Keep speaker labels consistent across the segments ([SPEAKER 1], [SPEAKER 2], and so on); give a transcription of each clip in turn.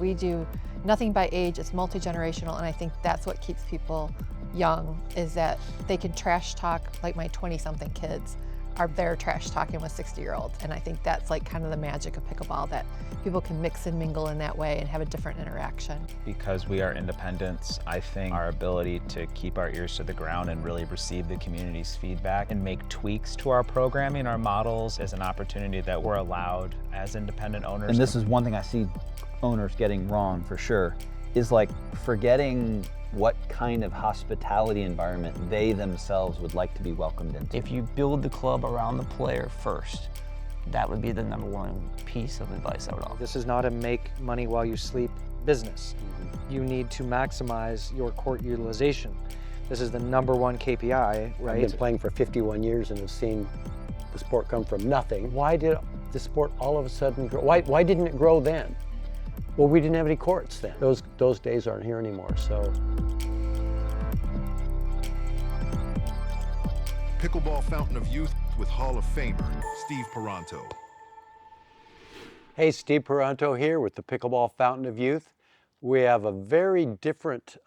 [SPEAKER 1] We do nothing by age, it's multi-generational, and I think that's what keeps people young, is that they can trash talk like my 20-something kids are there trash talking with 60-year-olds. And I think that's like kind of the magic of pickleball, that people can mix and mingle in that way and have a different interaction.
[SPEAKER 2] Because we are independents, I think our ability to keep our ears to the ground and really receive the community's feedback and make tweaks to our programming, our models, is an opportunity that we're allowed as independent owners.
[SPEAKER 3] And this is one thing I see owners getting wrong for sure, is like forgetting what kind of hospitality environment they themselves would like to be welcomed into.
[SPEAKER 4] If you build the club around the player first, that would be the #1 piece of advice I would offer.
[SPEAKER 5] This is not a make money while you sleep business. You need to maximize your court utilization. This is the #1 KPI, right?
[SPEAKER 6] I've been playing for 51 years and have seen the sport come from nothing. Why did the sport all of a sudden grow? Why didn't it grow then? Well, we didn't have any courts then. Those days aren't here anymore, so.
[SPEAKER 7] Pickleball Fountain of Youth with Hall of Famer Steve Paranto.
[SPEAKER 6] Hey, Steve Paranto here with the Pickleball Fountain of Youth. We have a very different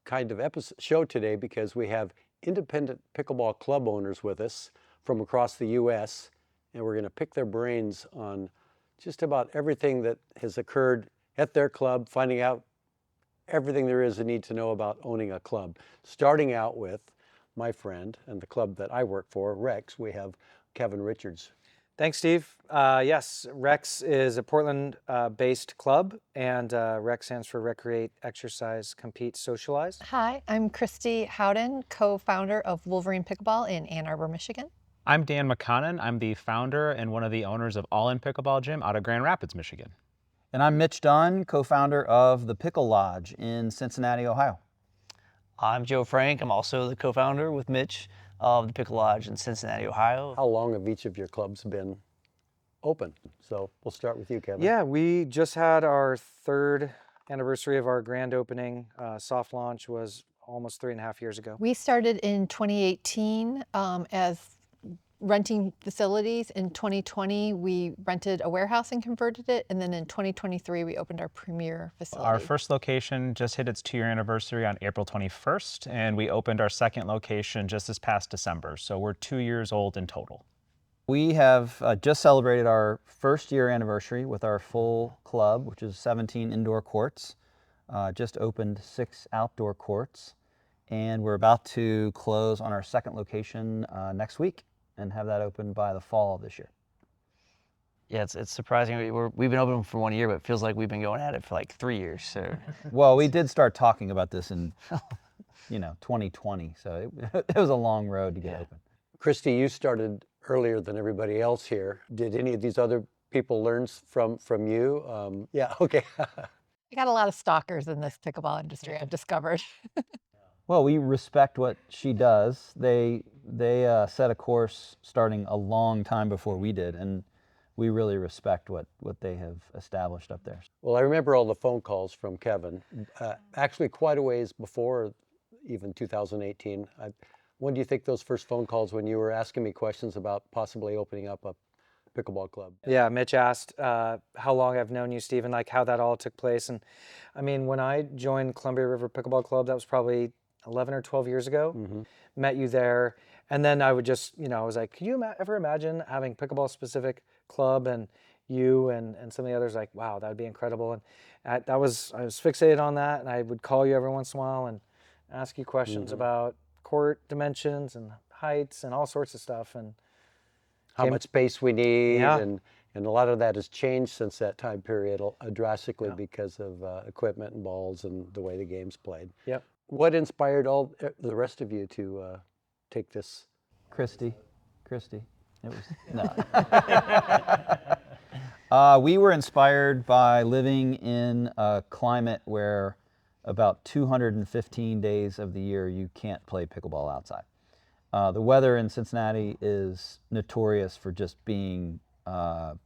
[SPEAKER 6] kind of show today because we have independent pickleball club owners with us from across the U.S., and we're going to pick their brains on just about everything that has occurred at their club, finding out everything there is to need to know about owning a club. Starting out with my friend and the club that I work for, Rex, we have Kevin Richards.
[SPEAKER 5] Thanks, Steve. Yes, Rex is a Portland-based club, and Rex stands for Recreate, Exercise, Compete, Socialize.
[SPEAKER 1] Hi, I'm Christy Howden, co-founder of Wolverine Pickleball in Ann Arbor, Michigan.
[SPEAKER 2] I'm Dan McConnon. I'm the founder and one of the owners of All In Pickleball Gym out of Grand Rapids, Michigan.
[SPEAKER 3] And I'm Mitch Dunn, co-founder of the Pickle Lodge in Cincinnati, Ohio.
[SPEAKER 4] I'm Joe Frank. I'm also the co-founder with Mitch of the Pickle Lodge in Cincinnati, Ohio.
[SPEAKER 6] How long have each of your clubs been open? So we'll start with you, Kevin.
[SPEAKER 5] Yeah, we just had our 3rd anniversary of our grand opening. Soft launch was almost 3.5 years ago.
[SPEAKER 1] We started in 2018 as renting facilities. In 2020, we rented a warehouse and converted it. And then in 2023, we opened our premier facility.
[SPEAKER 2] Our first location just hit its 2-year anniversary on April 21st, and we opened our 2nd location just this past December. So we're 2 years old in total.
[SPEAKER 3] We have just celebrated our 1st year anniversary with our full club, which is 17 indoor courts. Just opened 6 outdoor courts, and we're about to close on our 2nd location next week and have that open by the fall of this year.
[SPEAKER 4] Yeah, it's surprising. We've been open for 1 year, but it feels like we've been going at it for like 3 years. So.
[SPEAKER 3] Well, we did start talking about this in 2020, so it was a long road to get open.
[SPEAKER 6] Christy, you started earlier than everybody else here. Did any of these other people learn from you? Yeah, okay.
[SPEAKER 1] I got a lot of stalkers in this pickleball industry, I've discovered.
[SPEAKER 3] Well, we respect what she does. They set a course starting a long time before we did, and we really respect what they have established up there.
[SPEAKER 6] Well, I remember all the phone calls from Kevin, actually quite a ways before even 2018. When do you think those first phone calls when you were asking me questions about possibly opening up a pickleball club?
[SPEAKER 5] Yeah, Mitch asked how long I've known you, Steve, and like how that all took place. And I mean, when I joined Columbia River Pickleball Club, that was probably 11 or 12 years ago. Mm-hmm. Met you there. And then I would just, I was like, could you ever imagine having pickleball specific club and you and some of the others, like, wow, that would be incredible. And I was fixated on that. And I would call you every once in a while and ask you questions about court dimensions and heights and all sorts of stuff. And
[SPEAKER 6] how much space we need.
[SPEAKER 5] Yeah.
[SPEAKER 6] And a lot of that has changed since that time period drastically because of equipment and balls and the way the game's played.
[SPEAKER 5] Yep.
[SPEAKER 6] What inspired all the rest of you to take this?
[SPEAKER 3] Christy. It was, no. We were inspired by living in a climate where about 215 days of the year you can't play pickleball outside. The weather in Cincinnati is notorious for just being, I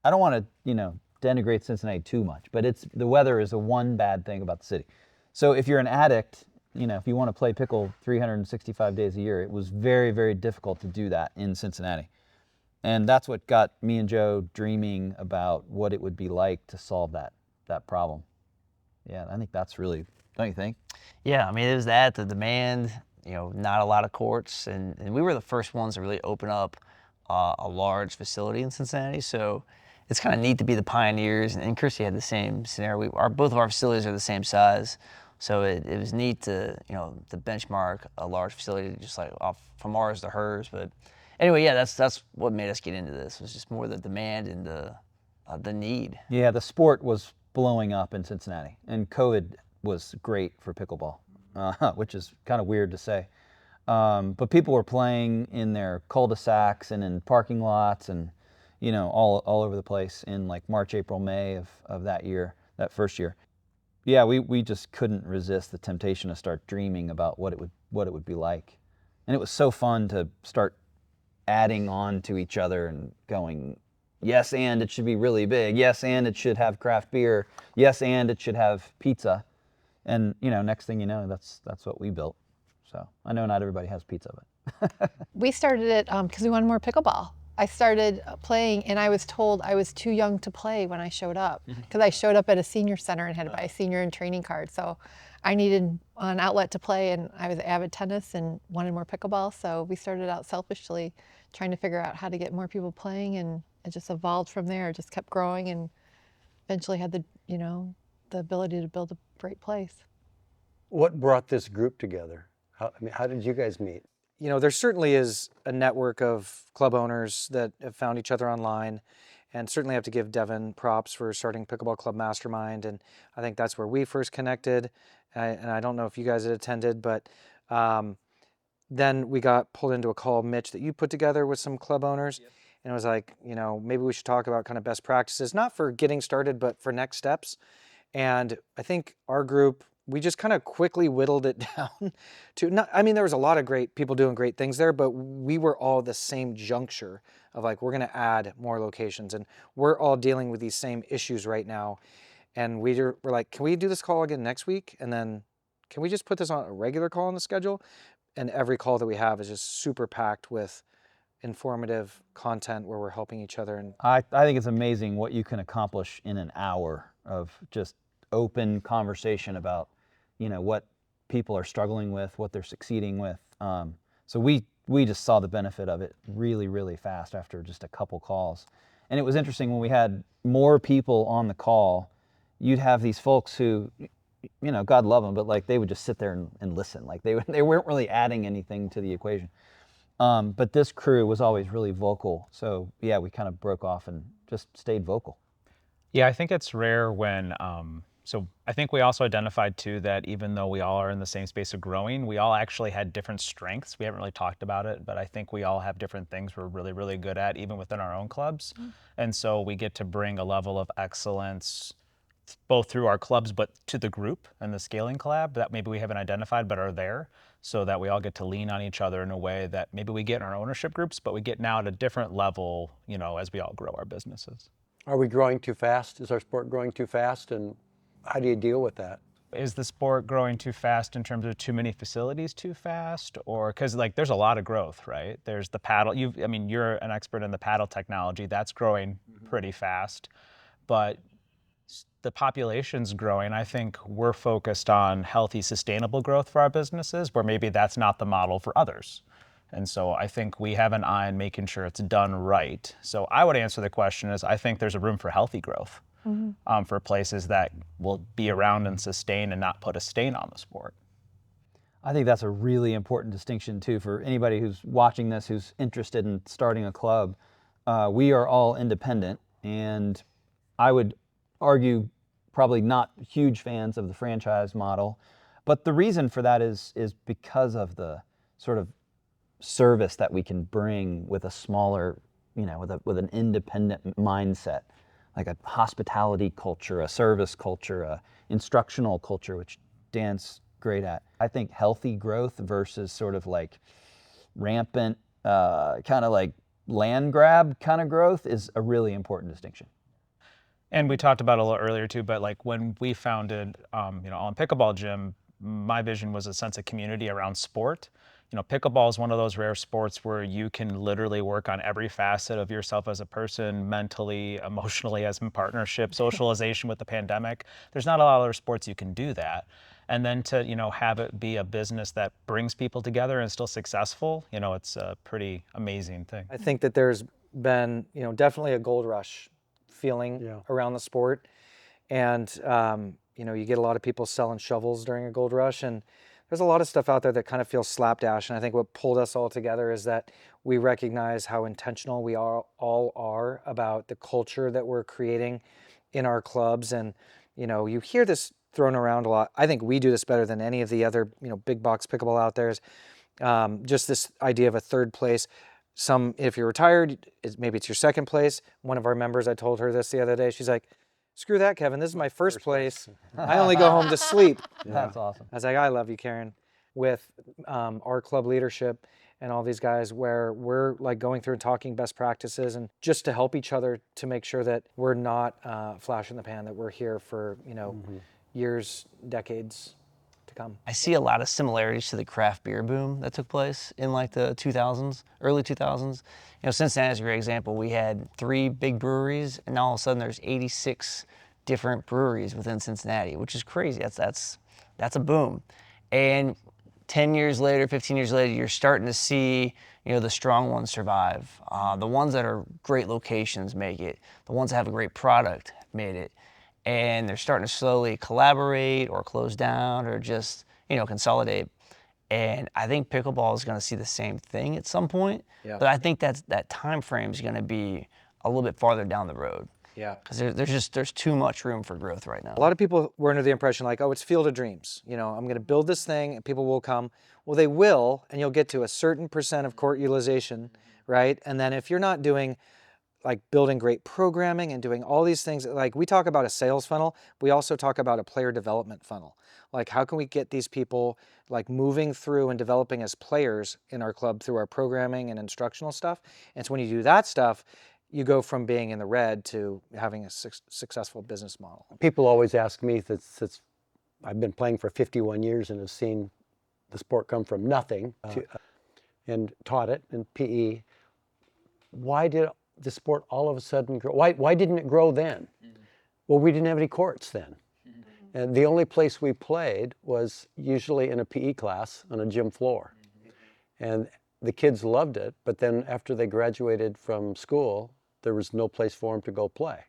[SPEAKER 3] don't want to, denigrate Cincinnati too much, but the weather is the one bad thing about the city. So if you're an addict, if you want to play pickle 365 days a year, it was very, very difficult to do that in Cincinnati. And that's what got me and Joe dreaming about what it would be like to solve that problem. Yeah, I think that's really, don't you think?
[SPEAKER 4] Yeah, I mean, it was that, the demand, not a lot of courts, and we were the first ones to really open up a large facility in Cincinnati, so it's kind of neat to be the pioneers, and Christy had the same scenario. Both of our facilities are the same size, so it was neat to, to benchmark a large facility just like off from ours to hers, but anyway, yeah, that's what made us get into this, was just more the demand and the need.
[SPEAKER 3] Yeah, the sport was blowing up in Cincinnati, and COVID was great for pickleball, which is kind of weird to say. But people were playing in their cul-de-sacs and in parking lots and, all over the place in like March, April, May of that year, that first year. Yeah, we just couldn't resist the temptation to start dreaming about what it would be like. And it was so fun to start adding on to each other and going, yes, and it should be really big. Yes, and it should have craft beer. Yes, and it should have pizza. And next thing you know, that's what we built. So I know not everybody has pizza, but
[SPEAKER 1] We started it because we wanted more pickleball. I started playing and I was told I was too young to play when I showed up because I showed up at a senior center and had to buy a senior and training card. So I needed an outlet to play, and I was avid tennis and wanted more pickleball. So we started out selfishly trying to figure out how to get more people playing, and it just evolved from there. It just kept growing and eventually had the ability to build a great place.
[SPEAKER 6] What brought this group together? How did you guys meet?
[SPEAKER 5] There certainly is a network of club owners that have found each other online, and certainly have to give Devin props for starting Pickleball Club Mastermind, and I think that's where we first connected, and I don't know if you guys had attended, but then we got pulled into a call, Mitch, that you put together with some club owners, and it was like, maybe we should talk about kind of best practices, not for getting started, but for next steps, and I think our group, we just kind of quickly whittled it down to there was a lot of great people doing great things there, but we were all the same juncture of like, we're going to add more locations and we're all dealing with these same issues right now. And we're like, can we do this call again next week? And then can we just put this on a regular call on the schedule? And every call that we have is just super packed with informative content where we're helping each other. And
[SPEAKER 3] I think it's amazing what you can accomplish in an hour of just open conversation about what people are struggling with, what they're succeeding with. So we just saw the benefit of it really, really fast after just a couple calls. And it was interesting when we had more people on the call, you'd have these folks who, God love them, but like they would just sit there and listen. Like they weren't really adding anything to the equation. But this crew was always really vocal. So yeah, we kind of broke off and just stayed vocal.
[SPEAKER 2] Yeah, I think it's rare when, so I think we also identified too that even though we all are in the same space of growing, we all actually had different strengths. We haven't really talked about it, but I think we all have different things we're really, really good at, even within our own clubs. And so we get to bring a level of excellence both through our clubs, but to the group and the scaling collab that maybe we haven't identified, but are there, so that we all get to lean on each other in a way that maybe we get in our ownership groups, but we get now at a different level, as we all grow our businesses.
[SPEAKER 6] Are we growing too fast? Is our sport growing too fast? And how do you deal with that?
[SPEAKER 2] Is the sport growing too fast in terms of too many facilities too fast? Or, because there's a lot of growth, right? There's the paddle, you're an expert in the paddle technology, that's growing pretty fast, but the population's growing. I think we're focused on healthy, sustainable growth for our businesses, where maybe that's not the model for others. And so I think we have an eye on making sure it's done right. So I would answer the question as I think there's a room for healthy growth for places that will be around and sustain and not put a stain on the sport.
[SPEAKER 3] I think that's a really important distinction too for anybody who's watching this, who's interested in starting a club. We are all independent, and I would argue probably not huge fans of the franchise model. But the reason for that is because of the sort of service that we can bring with a smaller, with an independent mindset, like a hospitality culture, a service culture, a instructional culture, which Dan's great at. I think healthy growth versus sort of like rampant, kind of like land grab kind of growth is a really important distinction.
[SPEAKER 2] And we talked about it a little earlier too, but like when we founded, On Pickleball Gym, my vision was a sense of community around sport. You know, pickleball is one of those rare sports where you can literally work on every facet of yourself as a person, mentally, emotionally, as in partnership, socialization with the pandemic. There's not a lot of other sports you can do that. And then to, you know, have it be a business that brings people together and is still successful, you know, it's a pretty amazing thing.
[SPEAKER 5] I think that there's been, you know, definitely a gold rush feeling around the sport. And, you know, you get a lot of people selling shovels during a gold rush, and there's a lot of stuff out there that kind of feels slapdash. And I think what pulled us all together is that we recognize how intentional we all are about the culture that we're creating in our clubs. And, you know, you hear this thrown around a lot. I think we do this better than any of the other, you know, big box pickleball out there. Is just this idea of a third place. If you're retired, maybe it's your second place. One of our members, I told her this the other day. She's like, "Screw that, Kevin. This is my first place. I only go home to sleep."
[SPEAKER 3] That's awesome.
[SPEAKER 5] I was like, "I love you, Karen." With our club leadership and all these guys, where we're like going through and talking best practices, and just to help each other to make sure that we're not flash in the pan, that we're here for, you know, years, decades to come.
[SPEAKER 4] I see a lot of similarities to the craft beer boom that took place in like the 2000s, early 2000s. You know, Cincinnati is a great example. We had 3 big breweries, and all of a sudden there's 86 different breweries within Cincinnati, which is crazy. That's a boom. And 10 years later, 15 years later, you're starting to see, you know, the strong ones survive. The ones that are great locations make it. The ones that have a great product made it. And they're starting to slowly collaborate or close down or just, you know, consolidate. And I think pickleball is going to see the same thing at some point.
[SPEAKER 5] Yeah.
[SPEAKER 4] But I think that time frame is going to be a little bit farther down the road.
[SPEAKER 5] Yeah.
[SPEAKER 4] Because there's too much room for growth right now.
[SPEAKER 5] A lot of people were under the impression like, oh, it's Field of Dreams. You know, I'm going to build this thing and people will come. Well, they will, and you'll get to a certain percent of court utilization, right? And then if you're not doing like building great programming and doing all these things, like we talk about a sales funnel, we also talk about a player development funnel. Like how can we get these people like moving through and developing as players in our club through our programming and instructional stuff. And so when you do that stuff, you go from being in the red to having a successful business model.
[SPEAKER 6] People always ask me, since I've been playing for 51 years and have seen the sport come from nothing and taught it in PE, why did the sport all of a sudden grow? Why didn't it grow then? Well, we didn't have any courts then. And the only place we played was usually in a PE class on a gym floor. And the kids loved it, but then after they graduated from school, there was no place for them to go play.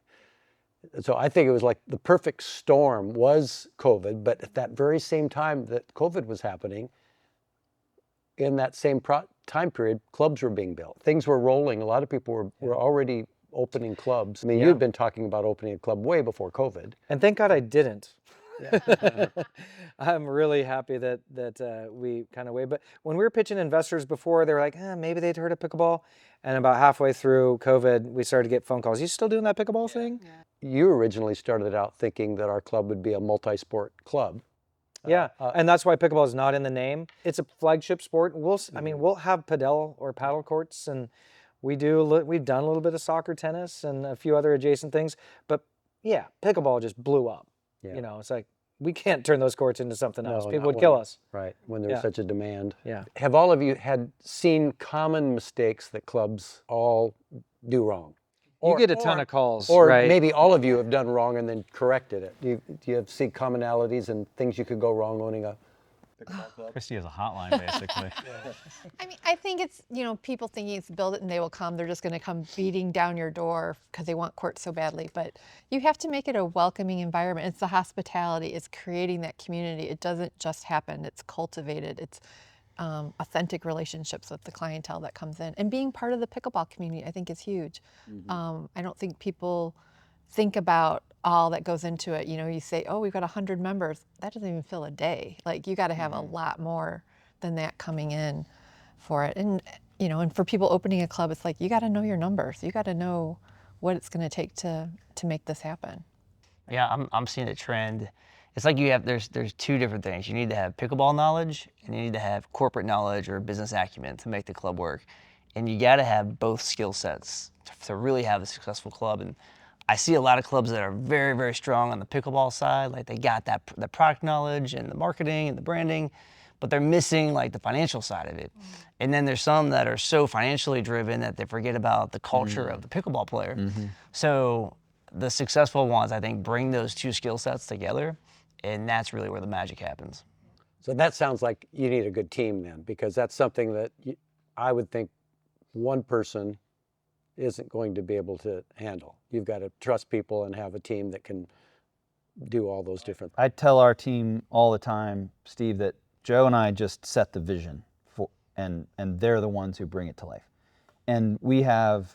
[SPEAKER 6] So I think it was like the perfect storm was COVID, but at that very same time that COVID was happening, in that same time period, clubs were being built. Things were rolling. A lot of people were already opening clubs. I mean, you'd been talking about opening a club way before COVID.
[SPEAKER 5] And thank God I didn't. I'm really happy that we kind of waited. But when we were pitching investors before, they were like, maybe they'd heard of pickleball. And about halfway through COVID, we started to get phone calls. You still doing that pickleball thing?
[SPEAKER 6] Yeah. You originally started out thinking that our club would be a multi-sport club.
[SPEAKER 5] Yeah, and that's why pickleball is not in the name. It's a flagship sport. We'll have padel or paddle courts, and we've done a little bit of soccer, tennis, and a few other adjacent things. But yeah, pickleball just blew up.
[SPEAKER 6] Yeah.
[SPEAKER 5] You know, it's like we can't turn those courts into something else.
[SPEAKER 6] No,
[SPEAKER 5] People would kill us.
[SPEAKER 6] Right, when there's such a demand.
[SPEAKER 5] Yeah.
[SPEAKER 6] Have all of you had seen common mistakes that clubs all do wrong?
[SPEAKER 5] You get a ton of calls,
[SPEAKER 6] or
[SPEAKER 5] right?
[SPEAKER 6] maybe all of you have done wrong and then corrected it. Do you have seen commonalities and things you could go wrong owning a pickleball club?
[SPEAKER 2] Christy has a hotline, basically.
[SPEAKER 1] I mean, I think it's, you know, people thinking it's build it and they will come. They're just going to come beating down your door because they want courts so badly. But you have to make it a welcoming environment. It's the hospitality. It's creating that community. It doesn't just happen. It's cultivated. It's authentic relationships with the clientele that comes in. And being part of the pickleball community, I think, is huge. I don't think people think about all that goes into it. You know, you say, oh, we've got 100 members. That doesn't even fill a day. Like, you got to have a lot more than that coming in for it. And, you know, and for people opening a club, it's like, you got to know your numbers. You got to know what it's going to take to make this happen.
[SPEAKER 4] Yeah, I'm seeing a trend. It's like there's 2 different things. You need to have pickleball knowledge and you need to have corporate knowledge or business acumen to make the club work. And you got to have both skill sets to really have a successful club. And I see a lot of clubs that are very, very strong on the pickleball side. Like they got the product knowledge and the marketing and the branding, but they're missing like the financial side of it. And then there's some that are so financially driven that they forget about the culture of the pickleball player. So the successful ones, I think, bring those two skill sets together, and that's really where the magic happens.
[SPEAKER 6] So that sounds like you need a good team then, because that's something that I would think one person isn't going to be able to handle. You've got to trust people and have a team that can do all those different things.
[SPEAKER 3] I tell our team all the time, Steve, that Joe and I just set the vision for, and they're the ones who bring it to life. And we have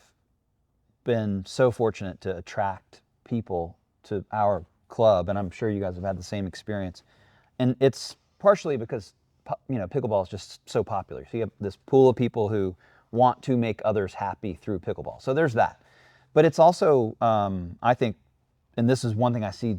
[SPEAKER 3] been so fortunate to attract people to our club, and I'm sure you guys have had the same experience. And it's partially because, you know, pickleball is just so popular. So you have this pool of people who want to make others happy through pickleball. So there's that. But it's also, I think, and this is one thing I see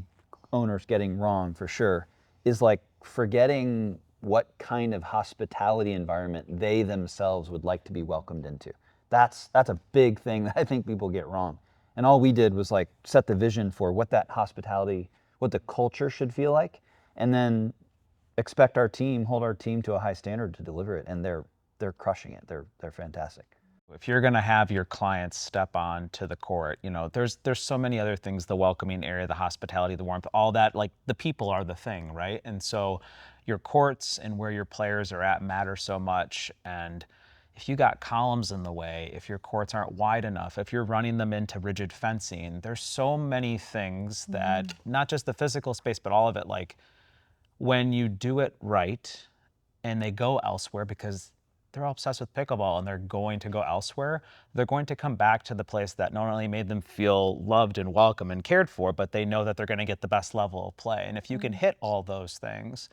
[SPEAKER 3] owners getting wrong for sure, is like forgetting what kind of hospitality environment they themselves would like to be welcomed into. That's a big thing that I think people get wrong. And all we did was like set the vision for what that hospitality, what the culture should feel like, and then expect our team, hold our team to a high standard to deliver it, and they're crushing it. They're fantastic.
[SPEAKER 2] If you're going to have your clients step on to the court, you know, there's so many other things, the welcoming area, the hospitality, the warmth, all that, like the people are the thing, right? And so your courts and where your players are at matter so much. And if you got columns in the way, if your courts aren't wide enough, if you're running them into rigid fencing, there's so many things that, not just the physical space, but all of it, like when you do it right and they go elsewhere because they're all obsessed with pickleball and they're going to go elsewhere, they're going to come back to the place that not only made them feel loved and welcome and cared for, but they know that they're going to get the best level of play. And if you can hit all those things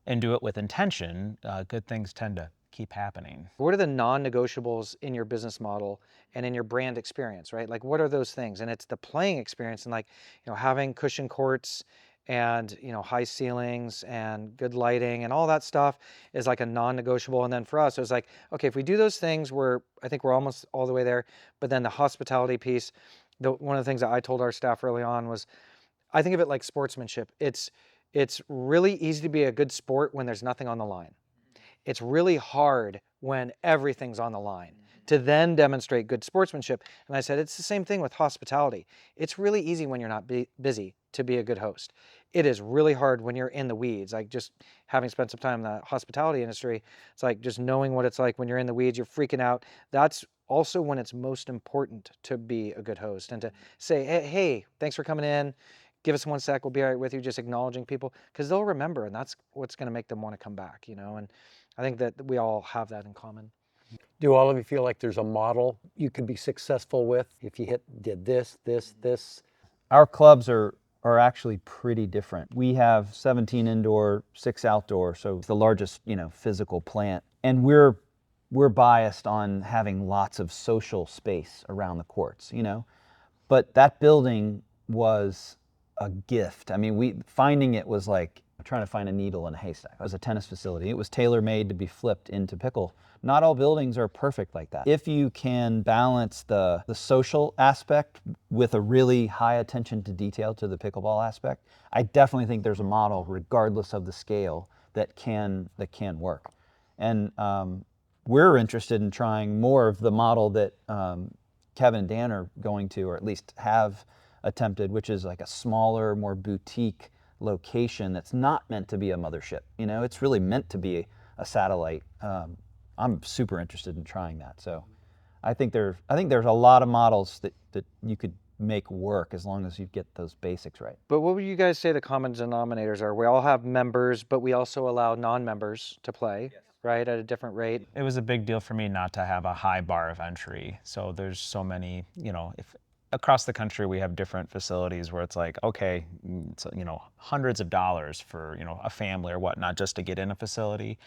[SPEAKER 2] and do it with intention, good things tend to keep happening.
[SPEAKER 5] What are the non-negotiables in your business model and in your brand experience, right? Like, what are those things? And it's the playing experience, and like, you know, having cushion courts and, you know, high ceilings and good lighting and all that stuff is like a non-negotiable. And then for us, it was like, okay, if we do those things, I think we're almost all the way there. But then the hospitality piece, one of the things that I told our staff early on was, I think of it like sportsmanship. It's really easy to be a good sport when there's nothing on the line. It's really hard when everything's on the line to then demonstrate good sportsmanship. And I said, it's the same thing with hospitality. It's really easy when you're not busy to be a good host. It is really hard when you're in the weeds. Like, just having spent some time in the hospitality industry, it's like just knowing what it's like when you're in the weeds, you're freaking out. That's also when it's most important to be a good host and to say, hey, thanks for coming in. Give us 1 sec, we'll be all right with you, just acknowledging people, because they'll remember, and that's what's going to make them want to come back, you know. And I think that we all have that in common.
[SPEAKER 6] Do all of you feel like there's a model you could be successful with if you did this, this, this?
[SPEAKER 3] Our clubs are actually pretty different. We have 17 indoor, 6 outdoor, so it's the largest, you know, physical plant. And we're biased on having lots of social space around the courts, you know. But that building was a gift. I mean, finding it was like trying to find a needle in a haystack. It was a tennis facility. It was tailor-made to be flipped into pickle. Not all buildings are perfect like that. If you can balance the social aspect with a really high attention to detail to the pickleball aspect, I definitely think there's a model, regardless of the scale, that can work. And we're interested in trying more of the model that Kevin and Dan are going to, or at least have attempted, which is like a smaller, more boutique location that's not meant to be a mothership. You know, it's really meant to be a satellite. I'm super interested in trying that. So I think there's a lot of models that you could make work as long as you get those basics right.
[SPEAKER 5] But what would you guys say the common denominators are? We all have members, but we also allow non-members to play, right, at a different rate.
[SPEAKER 2] It was a big deal for me not to have a high bar of entry. So there's so many, you know, if across the country we have different facilities where it's like, okay, it's, you know, hundreds of dollars for, you know, a family or whatnot just to get in a facility.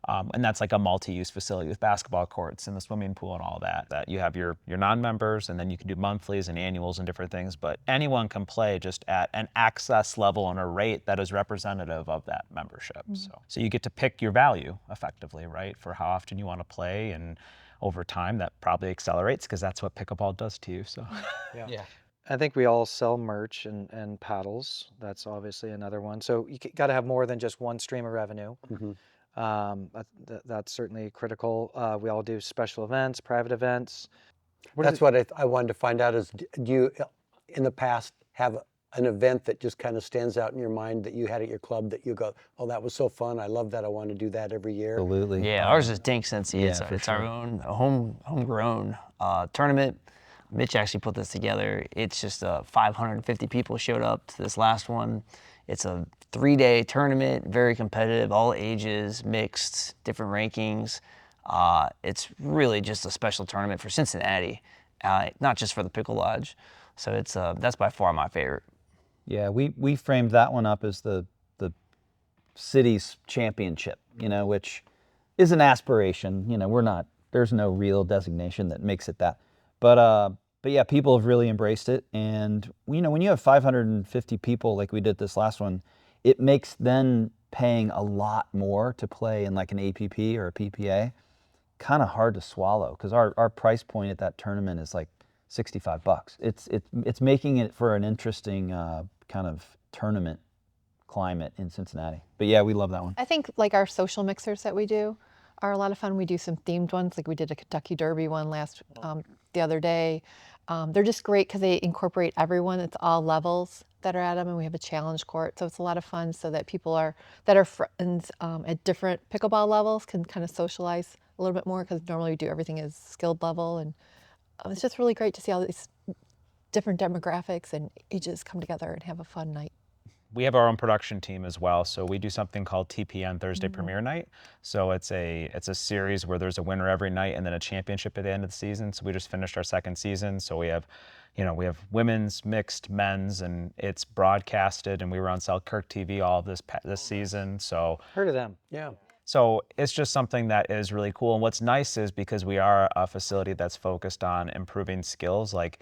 [SPEAKER 2] And that's like a multi-use facility with basketball courts and the swimming pool and all that. That you have your non-members, and then you can do monthlies and annuals and different things, but anyone can play just at an access level and a rate that is representative of that membership. So you get to pick your value effectively, right, for how often you want to play, and over time that probably accelerates because that's what pickleball does to you. So
[SPEAKER 5] Yeah. I think we all sell merch and paddles. That's obviously another one. So you got to have more than just one stream of revenue. That's certainly critical. We all do special events, private events.
[SPEAKER 6] That's what I wanted to find out is, do you, in the past, have an event that just kind of stands out in your mind that you had at your club that you go, oh, that was so fun, I love that, I want to do that every year?
[SPEAKER 3] Absolutely.
[SPEAKER 4] Yeah, ours is Dink Cincy.
[SPEAKER 3] for
[SPEAKER 4] It's our own homegrown tournament. Mitch actually put this together. It's just 550 people showed up to this last one. It's a 3-day tournament, very competitive, all ages, mixed, different rankings. It's really just a special tournament for Cincinnati, not just for the Pickle Lodge. So it's that's by far my favorite.
[SPEAKER 3] Yeah, we framed that one up as the city's championship, which is an aspiration. There's no real designation that makes it that. But yeah, people have really embraced it. And, when you have 550 people like we did this last one, it makes then paying a lot more to play in like an APP or a PPA kind of hard to swallow, because our price point at that tournament is like $65. It's making it for an interesting kind of tournament climate in Cincinnati. But yeah, we love that one.
[SPEAKER 1] I think like our social mixers that we do are a lot of fun. We do some themed ones, like we did a Kentucky Derby one the other day. They're just great because they incorporate everyone. It's all levels that are at them, and we have a challenge court, so it's a lot of fun. So that people that are friends at different pickleball levels can kind of socialize a little bit more, because normally we do everything as skilled level, and it's just really great to see all these different demographics and ages come together and have a fun night.
[SPEAKER 2] We have our own production team as well, so we do something called TPN Thursday Premiere Night. So it's a series where there's a winner every night and then a championship at the end of the season. So we just finished our second season, so we have women's, mixed, men's, and it's broadcasted. And we were on selkirktv all of this season. So
[SPEAKER 5] Heard of them?
[SPEAKER 6] Yeah.
[SPEAKER 2] So it's just something that is really cool. And what's nice is, because we are a facility that's focused on improving skills, like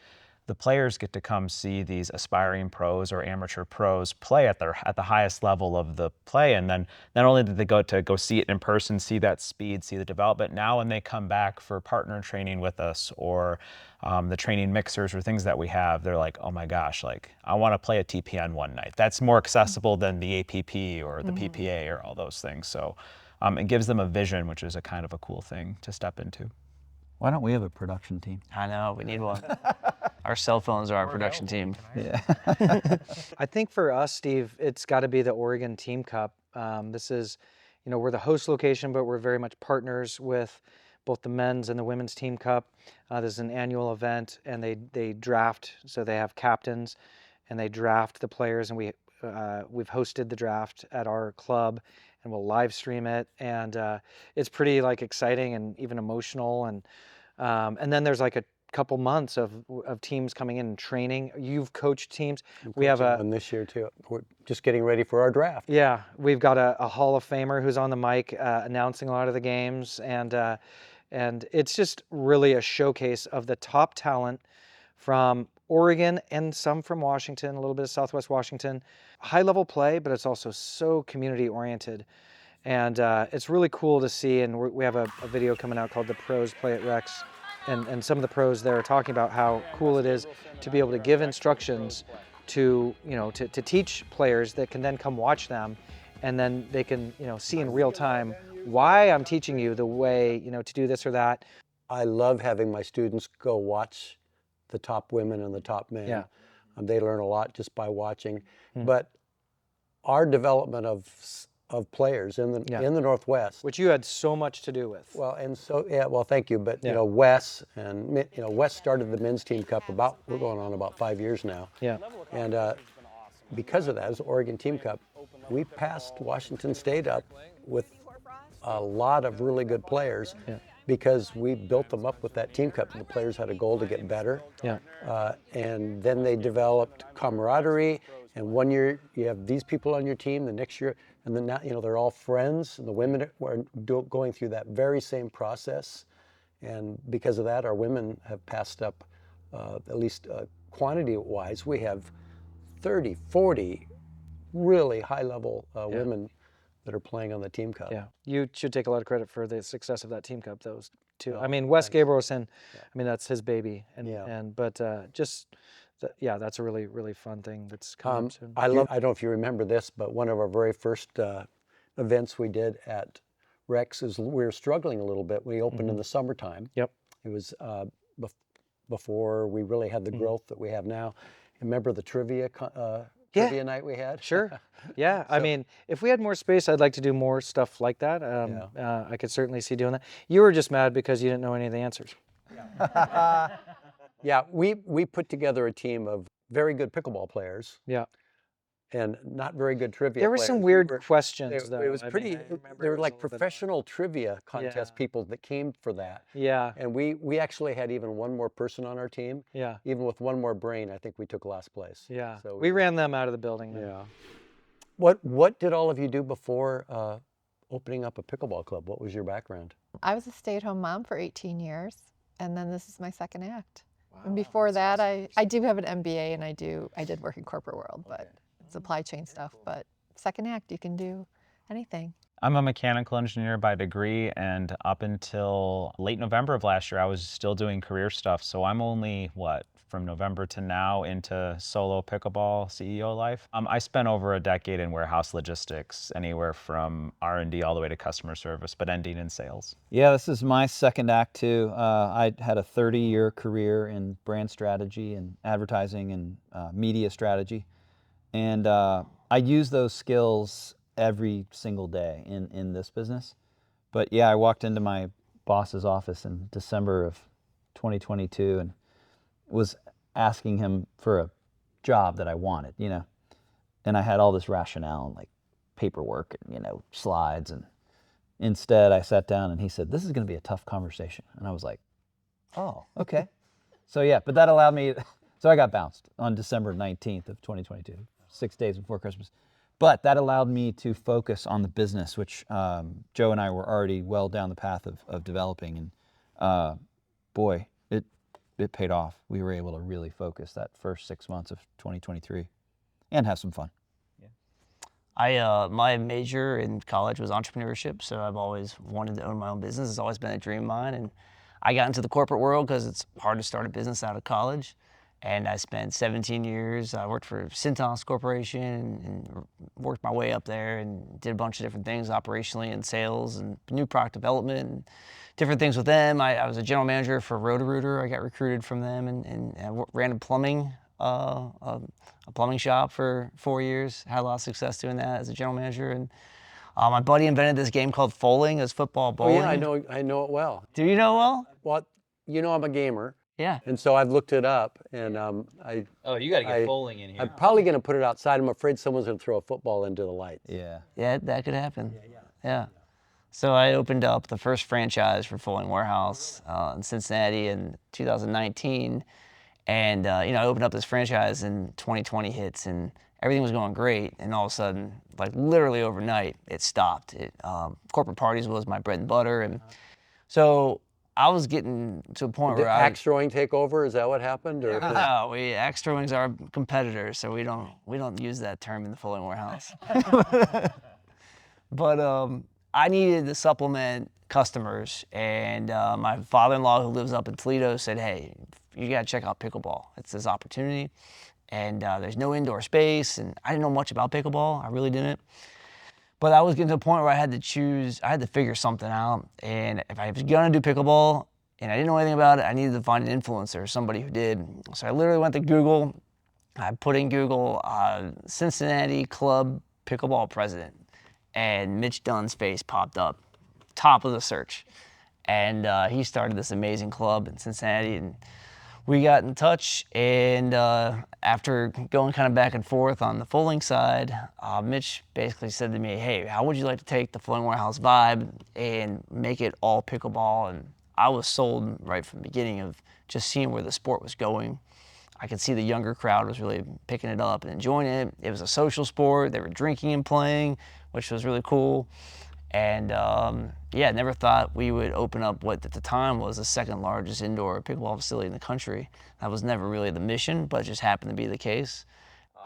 [SPEAKER 2] the players get to come see these aspiring pros or amateur pros play at the highest level of the play. And then not only did they go see it in person, see that speed, see the development, now when they come back for partner training with us, or the training mixers or things that we have, they're like, oh my gosh, like I want to play a TPN one night. That's more accessible than the APP or the PPA or all those things. So it gives them a vision, which is a kind of a cool thing to step into.
[SPEAKER 3] Why don't we have a production team?
[SPEAKER 4] I know, we need one. Our cell phones are our production team.
[SPEAKER 3] Yeah.
[SPEAKER 5] I think for us, Steve, it's got to be the Oregon Team Cup. This is, we're the host location, but we're very much partners with both the men's and the women's Team Cup. This is an annual event, and they draft, so they have captains, and they draft the players, and we've hosted the draft at our club, and we'll live stream it, and it's pretty exciting and even emotional, and then there's like a couple months of teams coming in and training. You've coached teams. We have
[SPEAKER 6] one this year too. We're just getting ready for our draft.
[SPEAKER 5] Yeah, we've got a Hall of Famer who's on the mic announcing a lot of the games, and it's just really a showcase of the top talent from Oregon and some from Washington, a little bit of Southwest Washington. High level play, but it's also so community oriented. And it's really cool to see, and we have a video coming out called The Pros Play at Rex, and some of the pros there are talking about how cool it is to be able to give instructions to teach players that can then come watch them, and then they can see in real time why I'm teaching you the way to do this or that.
[SPEAKER 6] I love having my students go watch the top women and the top men.
[SPEAKER 5] Yeah.
[SPEAKER 6] They learn a lot just by watching. But our development of players in the Northwest,
[SPEAKER 5] Which you had so much to do with.
[SPEAKER 6] well, and so well, thank you. But Wes and Wes started the men's team cup we're going on about 5 years now.
[SPEAKER 5] Yeah.
[SPEAKER 6] And because of that, as Oregon Team Cup, we passed Washington State up with a lot of really good players. Because we built them up with that Team Cup. The players had a goal to get better.
[SPEAKER 5] Yeah.
[SPEAKER 6] And then they developed camaraderie. And one year you have these people on your team, the next year, and then now they're all friends. And the women are going through that very same process. And because of that, our women have passed up, at least quantity-wise, we have 30, 40 really high-level women that are playing on the Team Cup.
[SPEAKER 5] Yeah, you should take a lot of credit for the success of that Team Cup, those too. I mean, Wes Gabrielson, I mean, that's his baby, but that's a really, really fun thing that's coming up soon.
[SPEAKER 6] I don't know if you remember this, but one of our very first events we did at Rex, is we were struggling a little bit. We opened in the summertime.
[SPEAKER 5] Yep.
[SPEAKER 6] It was before we really had the growth that we have now. Remember the trivia night we had?
[SPEAKER 5] Sure. Yeah. I mean, if we had more space, I'd like to do more stuff like that. I could certainly see doing that. You were just mad because you didn't know any of the answers.
[SPEAKER 6] Yeah, we put together a team of very good pickleball players.
[SPEAKER 5] Yeah.
[SPEAKER 6] And not very good trivia
[SPEAKER 5] There were
[SPEAKER 6] players.
[SPEAKER 5] some weird questions, though.
[SPEAKER 6] It was
[SPEAKER 5] I mean,
[SPEAKER 6] pretty,
[SPEAKER 5] I remember
[SPEAKER 6] they were
[SPEAKER 5] it was a
[SPEAKER 6] like
[SPEAKER 5] little bit
[SPEAKER 6] professional trivia contest
[SPEAKER 5] Yeah.
[SPEAKER 6] people that came for that.
[SPEAKER 5] Yeah.
[SPEAKER 6] And we actually had even one more person on our team.
[SPEAKER 5] Yeah.
[SPEAKER 6] Even with one more brain, I think we took last place.
[SPEAKER 5] Yeah.
[SPEAKER 6] So
[SPEAKER 5] We ran them out of the building. Then.
[SPEAKER 6] Yeah. What did all of you do before opening up a pickleball club? What was your background?
[SPEAKER 1] I was a stay-at-home mom for 18 years, and then this is my second act. And before that, I do have an MBA, and I did work in corporate world, but supply chain stuff. But second act, you can do anything.
[SPEAKER 2] I'm a mechanical engineer by degree, and up until late November of last year, I was still doing career stuff. So I'm only, from November to now into solo pickleball CEO life. I spent over a decade in warehouse logistics, anywhere from R&D all the way to customer service, but ending in sales.
[SPEAKER 3] Yeah, this is my second act too. I had a 30-year career in brand strategy and advertising and media strategy. And I use those skills every single day in this business. But yeah, I walked into my boss's office in December of 2022 and was asking him for a job that I wanted, and I had all this rationale and like paperwork and, slides. And instead I sat down and he said, "This is going to be a tough conversation." And I was like, "Oh, okay." So yeah, but that allowed me, so I got bounced on December 19th of 2022, 6 days before Christmas. But that allowed me to focus on the business, which Joe and I were already well down the path of developing. And boy, it paid off. We were able to really focus that first 6 months of 2023 and have some fun.
[SPEAKER 4] My major in college was entrepreneurship, so I've always wanted to own my own business. It's always been a dream of mine. And I got into the corporate world because it's hard to start a business out of college. And I spent 17 years. I worked for Cintas Corporation and worked my way up there and did a bunch of different things operationally in sales and new product development and different things with them. I was a general manager for Roto-Rooter. I got recruited from them and I ran a plumbing shop for 4 years. Had a lot of success doing that as a general manager. And my buddy invented this game called Foaling. It's football bowling.
[SPEAKER 6] Oh yeah, I know it well.
[SPEAKER 4] Do you know it well?
[SPEAKER 6] Well, I'm a gamer.
[SPEAKER 4] Yeah.
[SPEAKER 6] And so I've looked it up, and
[SPEAKER 3] Oh, you got to get bowling in here.
[SPEAKER 6] I'm probably going to put it outside. I'm afraid someone's going to throw a football into the lights.
[SPEAKER 3] Yeah.
[SPEAKER 4] Yeah, that could happen. Yeah. So I opened up the first franchise for Foaling Warehouse in Cincinnati in 2019, and I opened up this franchise and 2020 hits, and everything was going great, and all of a sudden, like literally overnight, it stopped. Corporate parties was my bread and butter, and so I was getting to a point
[SPEAKER 6] Did
[SPEAKER 4] where
[SPEAKER 6] axe throwing take over? Is that what happened? Or?
[SPEAKER 4] No, axe throwing's our competitor, so we don't use that term in the Foaling Warehouse. But I needed to supplement customers, and my father-in-law, who lives up in Toledo, said, "Hey, you got to check out pickleball. It's this opportunity, and there's no indoor space." And I didn't know much about pickleball. I really didn't. But I was getting to a point where I had to figure something out. And if I was gonna do pickleball and I didn't know anything about it, I needed to find an influencer, somebody who did. So I literally went to Google. I put in Google Cincinnati Club Pickleball President, and Mitch Dunn's face popped up, top of the search. And he started this amazing club in Cincinnati, and we got in touch, and after going kind of back and forth on the Foaling side, Mitch basically said to me, "Hey, how would you like to take the Foaling Warehouse vibe and make it all pickleball?" And I was sold right from the beginning of just seeing where the sport was going. I could see the younger crowd was really picking it up and enjoying it. It was a social sport. They were drinking and playing, which was really cool. And never thought we would open up what at the time was the second largest indoor pickleball facility in the country. That was never really the mission, but it just happened to be the case.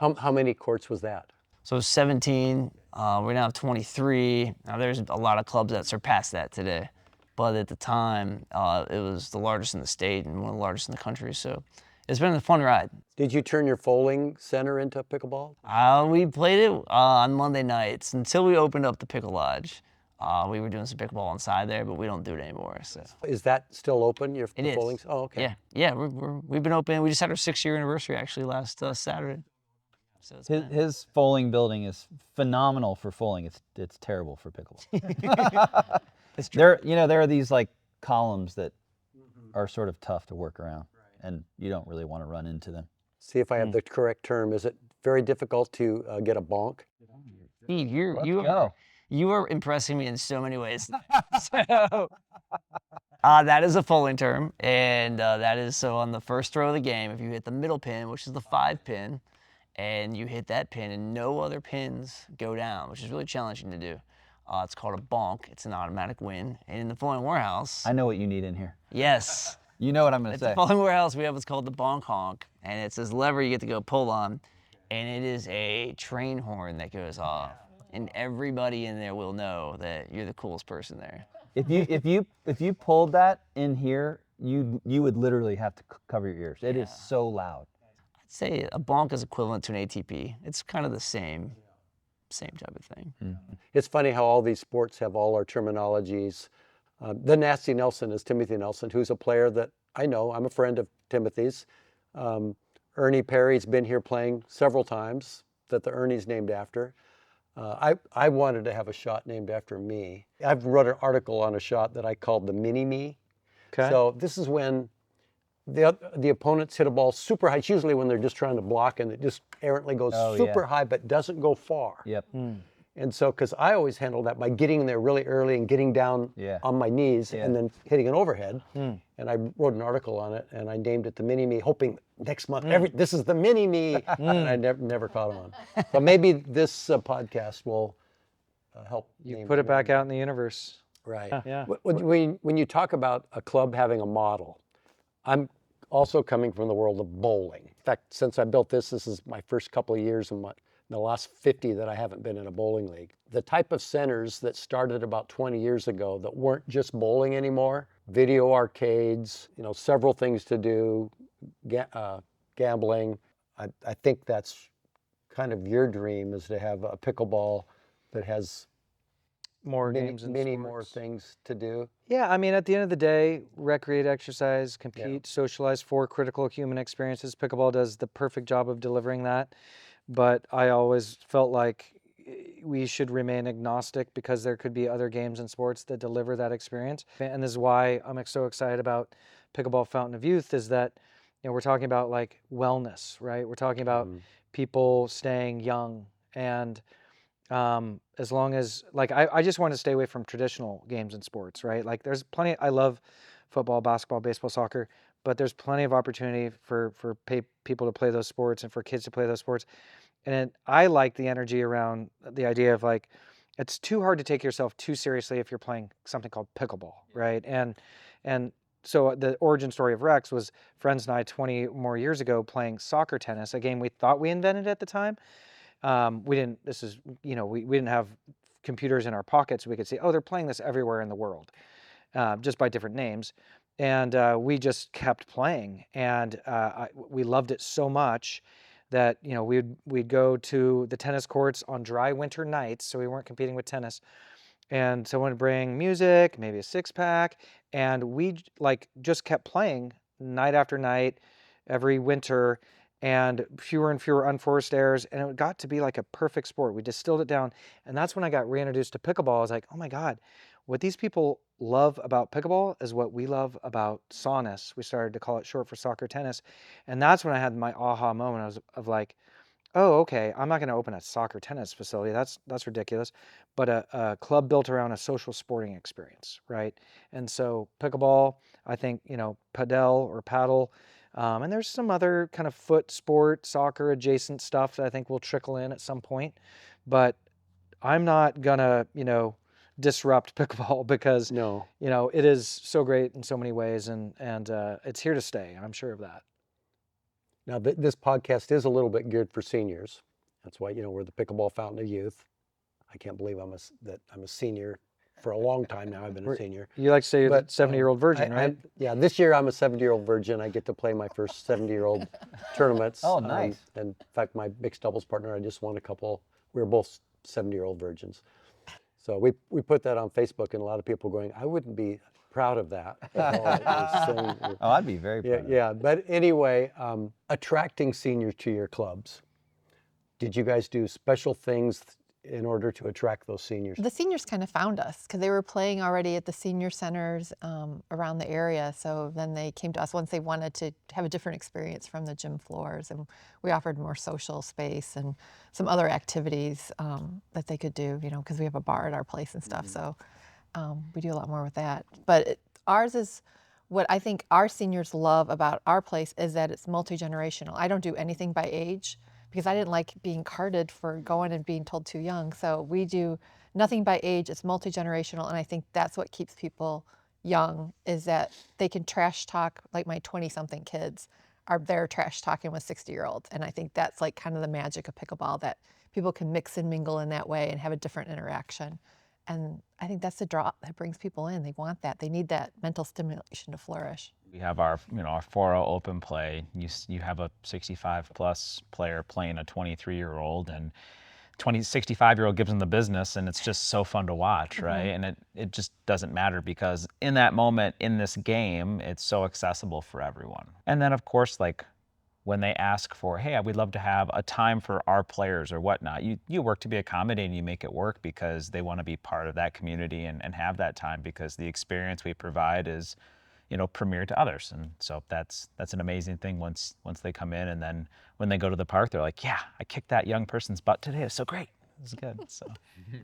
[SPEAKER 6] How many courts was that?
[SPEAKER 4] So 17, we now have 23. Now there's a lot of clubs that surpass that today. But at the time, it was the largest in the state and one of the largest in the country. So it's been a fun ride.
[SPEAKER 6] Did you turn your Foaling center into pickleball?
[SPEAKER 4] We played it on Monday nights until we opened up the Pickle Lodge. We were doing some pickleball inside there, but we don't do it anymore. So
[SPEAKER 6] Is that still open?
[SPEAKER 4] it is.
[SPEAKER 6] Bowling? Oh, okay.
[SPEAKER 4] Yeah. We've been open. We just had our 6-year anniversary actually last Saturday. So it's
[SPEAKER 3] His foaling building is phenomenal for foaling. It's terrible for pickleball.
[SPEAKER 4] It's true.
[SPEAKER 3] There are these like columns that are sort of tough to work around, and you don't really want to run into them.
[SPEAKER 6] See if I have the correct term. Is it very difficult to get a bonk?
[SPEAKER 4] Steve, you are impressing me in so many ways. So, that is a foaling term, and that is so on the first throw of the game, if you hit the middle pin, which is the 5 pin, and you hit that pin and no other pins go down, which is really challenging to do. It's called a bonk. It's an automatic win. And in the foaling warehouse,
[SPEAKER 3] I know what you need in here.
[SPEAKER 4] yes,
[SPEAKER 3] You know what I'm going to
[SPEAKER 4] at
[SPEAKER 3] say.
[SPEAKER 4] the foaling warehouse we have what's called the bonk honk, and it's this lever you get to go pull on, and it is a train horn that goes off, and everybody in there will know that you're the coolest person there.
[SPEAKER 3] If you pulled that in here, you would literally have to cover your ears. It is so loud.
[SPEAKER 4] I'd say a bonk is equivalent to an ATP. It's kind of the same type of thing.
[SPEAKER 6] It's funny how all these sports have all our terminologies. The Nasty Nelson is Timothy Nelson, who's a player that I know. I'm a friend of Timothy's. Ernie Perry's been here playing several times that the Ernie's named after. I wanted to have a shot named after me. I've wrote an article on a shot that I called the mini-me.
[SPEAKER 5] Okay.
[SPEAKER 6] So this is when the opponents hit a ball super high. It's usually when they're just trying to block and it just errantly goes super high but doesn't go far.
[SPEAKER 3] Yep.
[SPEAKER 6] And so, because I always handle that by getting in there really early and getting down on my knees and then hitting an overhead. And I wrote an article on it and I named it the mini-me, hoping next month, this is the mini-me. And I never caught on. So maybe this podcast will help.
[SPEAKER 5] You put it back out in the universe.
[SPEAKER 6] Right.
[SPEAKER 5] Yeah.
[SPEAKER 6] When you talk about a club having a model, I'm also coming from the world of bowling. In fact, since I built this is my first couple of years in the last 50 that I haven't been in a bowling league. The type of centers that started about 20 years ago that weren't just bowling anymore, video arcades, several things to do, gambling. I think that's kind of your dream, is to have a pickleball that has
[SPEAKER 5] More games and
[SPEAKER 6] many
[SPEAKER 5] sports.
[SPEAKER 6] more things to do.
[SPEAKER 5] Yeah, I mean, at the end of the day, recreate, exercise, compete, socialize, 4 critical human experiences. Pickleball does the perfect job of delivering that. But I always felt like we should remain agnostic because there could be other games and sports that deliver that experience. And this is why I'm so excited about Pickleball Fountain of Youth, is that we're talking about like wellness, right? We're talking about people staying young, and as long as I just want to stay away from traditional games and sports, right? Like there's plenty. I love football, basketball, baseball, soccer, but there's plenty of opportunity for people to play those sports and for kids to play those sports. And I like the energy around the idea of like, it's too hard to take yourself too seriously if you're playing something called pickleball, right? And so the origin story of Rex was friends and I 20 more years ago playing soccer tennis, a game we thought we invented at the time. We didn't. We didn't have computers in our pockets. We could see, they're playing this everywhere in the world, just by different names. And we just kept playing, and we loved it so much that we'd go to the tennis courts on dry winter nights, so we weren't competing with tennis. And someone would bring music, maybe a 6-pack, and we just kept playing night after night, every winter, and fewer unforced errors, and it got to be like a perfect sport. We distilled it down, and that's when I got reintroduced to pickleball. I was like, oh my God, what these people love about pickleball is what we love about saunas. We started to call it short for soccer tennis, and that's when I had my aha moment of like, oh, okay, I'm not going to open a soccer tennis facility. That's ridiculous. But a club built around a social sporting experience, right? And so pickleball, I think, padel or paddle, and there's some other kind of foot sport, soccer adjacent stuff that I think will trickle in at some point. But I'm not gonna, disrupt pickleball because it is so great in so many ways, and it's here to stay. I'm sure of that.
[SPEAKER 6] Now, this podcast is a little bit geared for seniors. That's why, we're the Pickleball Fountain of Youth. I can't believe I'm a senior. For a long time now, I've been a senior.
[SPEAKER 5] You like to say you're the 70-year-old virgin, right?
[SPEAKER 6] Yeah, this year I'm a 70-year-old virgin. I get to play my first 70-year-old tournaments.
[SPEAKER 3] Oh, nice.
[SPEAKER 6] And in fact, my mixed doubles partner, I just won a couple. We were both 70-year-old virgins. So we put that on Facebook, and a lot of people going, I wouldn't be proud of that at all. It was saying,
[SPEAKER 3] Oh, I'd be very proud.
[SPEAKER 6] yeah. But anyway, attracting seniors to your clubs. Did you guys do special things in order to attract those seniors?
[SPEAKER 1] The seniors kind of found us because they were playing already at the senior centers around the area. So then they came to us once they wanted to have a different experience from the gym floors. And we offered more social space and some other activities that they could do, you know, because we have a bar at our place and stuff. So we do a lot more with that. But ours is what I think our seniors love about our place is that it's multi-generational. I don't do anything by age, because I didn't like being carded for going and being told too young. So we do nothing by age, it's multi-generational, and I think that's what keeps people young, is that they can trash talk, like my 20-something kids are there trash talking with 60-year-olds. And I think that's like kind of the magic of pickleball, that people can mix and mingle in that way and have a different interaction. And I think that's the draw that brings people in. They want that. They need that mental stimulation to flourish.
[SPEAKER 2] We have our, our 4-0 open play. You have a 65-plus player playing a 23-year-old, and 65-year-old gives them the business, and it's just so fun to watch, right? And it just doesn't matter, because in that moment, in this game, it's so accessible for everyone. And then, of course, like when they ask for, hey, we'd love to have a time for our players or whatnot, you work to be accommodating, you make it work, because they want to be part of that community and have that time, because the experience we provide is, premier to others. And so that's an amazing thing once they come in, and then when they go to the park, they're like, yeah, I kicked that young person's butt today. It was so great. It was good. So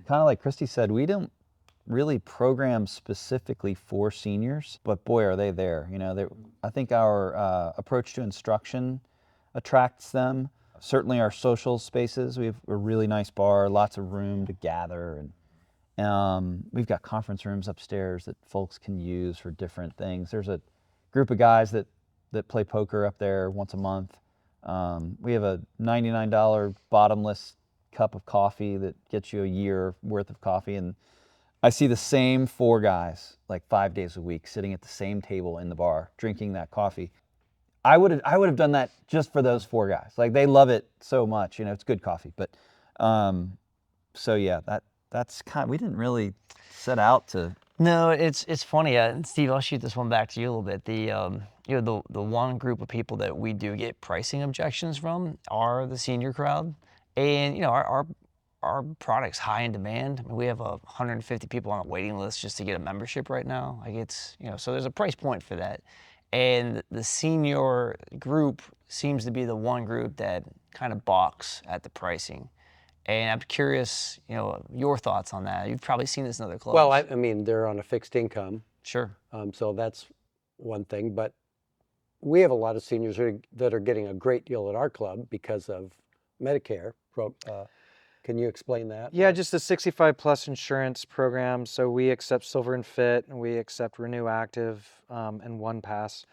[SPEAKER 3] Kind of like Christy said, we don't really program specifically for seniors, but boy, are they there. I think our approach to instruction attracts them. Certainly our social spaces, we have a really nice bar, lots of room to gather, and we've got conference rooms upstairs that folks can use for different things. There's a group of guys that play poker up there once a month. We have a $99 bottomless cup of coffee that gets you a year worth of coffee, and I see the same 4 guys like 5 days a week sitting at the same table in the bar drinking that coffee. I would have done that just for those 4 guys. Like, they love it so much. It's good coffee. But so yeah, that's we didn't really set out to.
[SPEAKER 4] No, it's funny. And Steve, I'll shoot this one back to you a little bit. The one group of people that we do get pricing objections from are the senior crowd, and our product's high in demand. I mean, we have 150 people on a waiting list just to get a membership right now. Like, it's so there's a price point for that. And the senior group seems to be the one group that kind of balks at the pricing. And I'm curious, your thoughts on that. You've probably seen this in other clubs.
[SPEAKER 6] Well, I mean, they're on a fixed income.
[SPEAKER 4] Sure.
[SPEAKER 6] So that's one thing. But we have a lot of seniors that are getting a great deal at our club because of Medicare. Can you explain that?
[SPEAKER 5] Yeah, just the 65 plus insurance program. So we accept Silver and Fit, and we accept Renew Active and One Pass.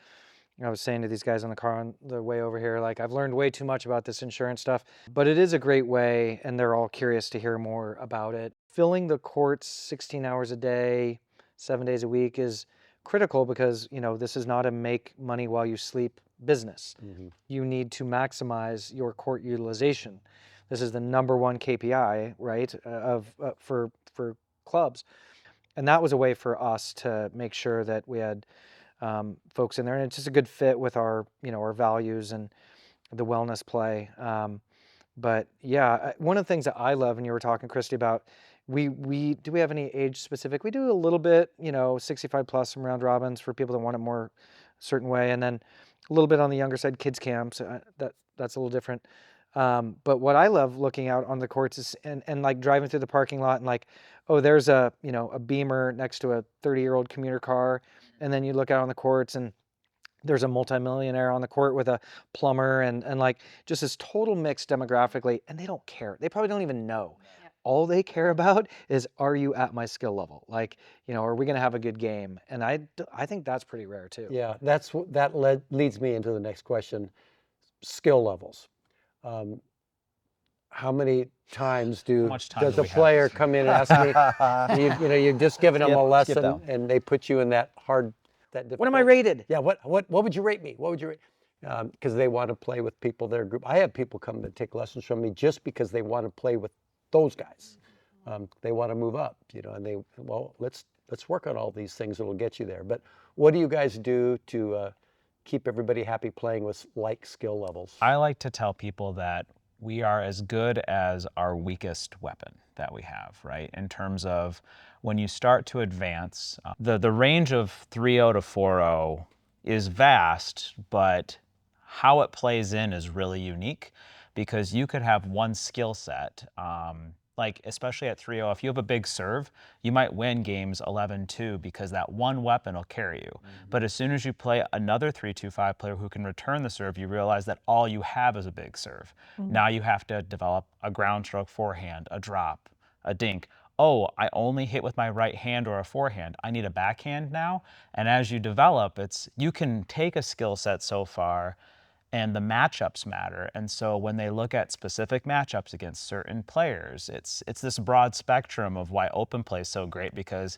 [SPEAKER 5] I was saying to these guys on the car on the way over here, like, I've learned way too much about this insurance stuff, but it is a great way, and they're all curious to hear more about it. Filling the courts 16 hours a day, 7 days a week is critical, because this is not a make money while you sleep business. You need to maximize your court utilization. This is the #1 KPI, right, for clubs. And that was a way for us to make sure that we had folks in there, and it's just a good fit with our, our values and the wellness play. But yeah, one of the things that I love, and you were talking, Christy, about, do we have any age specific? We do a little bit, 65 plus, some round robins for people that want it more a certain way, and then a little bit on the younger side, kids camps. That's a little different. But what I love looking out on the courts is, and like driving through the parking lot, and like, oh, there's a Beamer next to a 30-year-old commuter car. And then you look out on the courts, and there's a multimillionaire on the court with a plumber, and like just this total mix demographically, and they don't care. They probably don't even know. Yeah. All they care about is, are you at my skill level? Like, are we going to have a good game? And I think that's pretty rare too.
[SPEAKER 6] Yeah, that leads me into the next question, skill levels. How many times does a player come in and ask me, you've just given them a lesson, and they put you in that difficult.
[SPEAKER 5] What am I rated?
[SPEAKER 6] Yeah, what would you rate me? What would you rate? Because they want to play with people that are group. I have people come to take lessons from me just because they want to play with those guys. they want to move up, you know, and they, well, let's work on all these things that will get you there. But what do you guys do to keep everybody happy playing with like skill levels?
[SPEAKER 2] I like to tell people that we are as good as our weakest weapon that we have, right? In terms of when you start to advance, the range of 3-0 to 4-0 is vast, but how it plays in is really unique because you could have one skill set, like especially at 3-0, if you have a big serve, you might win games 11-2 because that one weapon will carry you. But as soon as you play another 3-2-5 player who can return the serve, you realize that all you have is a big serve. Now you have to develop a ground stroke forehand, a drop, a dink. Oh, I only hit with my right hand or a forehand. I need a backhand now. And as you develop, you can take a skill set so far and the matchups matter. And so when they look at specific matchups against certain players, it's this broad spectrum of why open play is so great, because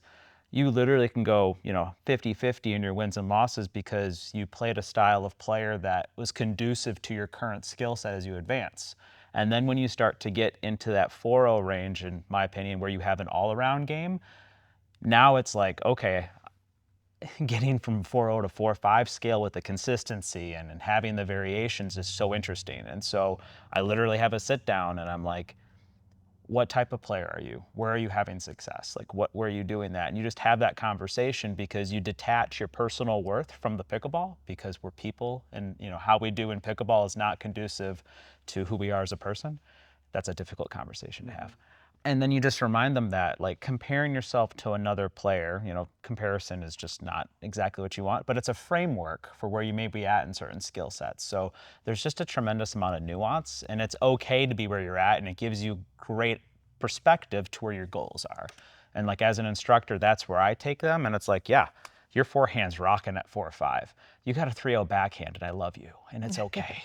[SPEAKER 2] you literally can go, 50-50 in your wins and losses because you played a style of player that was conducive to your current skill set as you advance. And then when you start to get into that 4-0 range, in my opinion, where you have an all-around game, now it's like, okay, getting from 4-0 to 4-5 scale with the consistency and having the variations is so interesting. And so I literally have a sit down and I'm like, what type of player are you? Where are you having success? Like, where are you doing that? And you just have that conversation because you detach your personal worth from the pickleball, because we're people, and how we do in pickleball is not conducive to who we are as a person. That's a difficult conversation to have. And then you just remind them that, like, comparing yourself to another player, comparison is just not exactly what you want, but it's a framework for where you may be at in certain skill sets. So there's just a tremendous amount of nuance, and it's okay to be where you're at, and it gives you great perspective to where your goals are. And like, as an instructor, that's where I take them, and it's like, yeah, your forehand's rocking at 4-5. You got a 3-0 backhand, and I love you, and it's okay.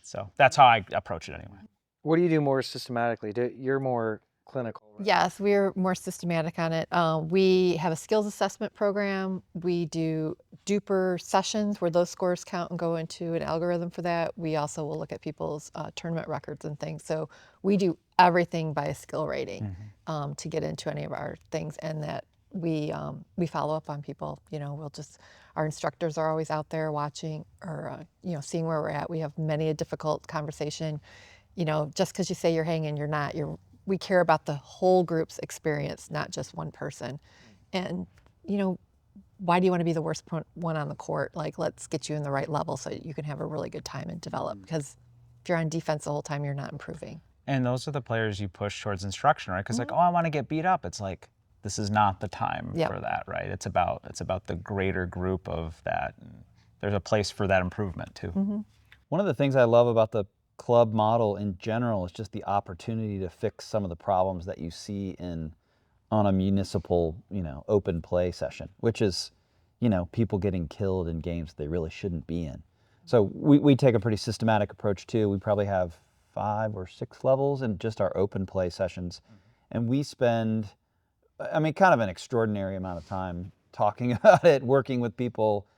[SPEAKER 2] So that's how I approach it anyway.
[SPEAKER 5] What do you do more systematically? You're more clinical, right?
[SPEAKER 1] Yes, we're more systematic on it. We have a skills assessment program. We do duper sessions where those scores count and go into an algorithm for that. We also will look at people's tournament records and things. So we do everything by a skill rating to get into any of our things, and that we follow up on people. Our instructors are always out there watching, or seeing where we're at. We have many a difficult conversation. Just because you say you're hanging, you're not. We care about the whole group's experience, not just one person. And, why do you want to be the worst one on the court? Like, let's get you in the right level so you can have a really good time and develop. Because if you're on defense the whole time, you're not improving.
[SPEAKER 2] And those are the players you push towards instruction, right? Because like, oh, I want to get beat up. It's like, this is not the time for that, right? It's about the greater group of that. And there's a place for that improvement too.
[SPEAKER 3] One of the things I love about the club model in general is just the opportunity to fix some of the problems that you see on a municipal, open play session, which is, people getting killed in games they really shouldn't be in. So we take a pretty systematic approach too. We probably have 5 or 6 levels in just our open play sessions. And we spend, kind of an extraordinary amount of time talking about it, working with people,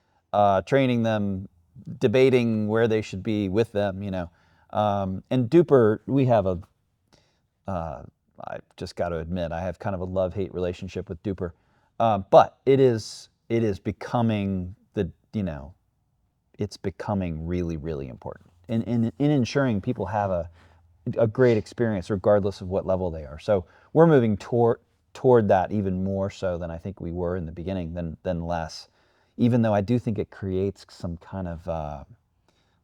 [SPEAKER 3] training them, debating where they should be with them, And duper, we have I just got to admit, I have kind of a love-hate relationship with duper. But it is becoming it's becoming really, really important in ensuring people have a great experience regardless of what level they are. So we're moving toward that even more so than I think we were in the beginning than less, even though I do think it creates some kind of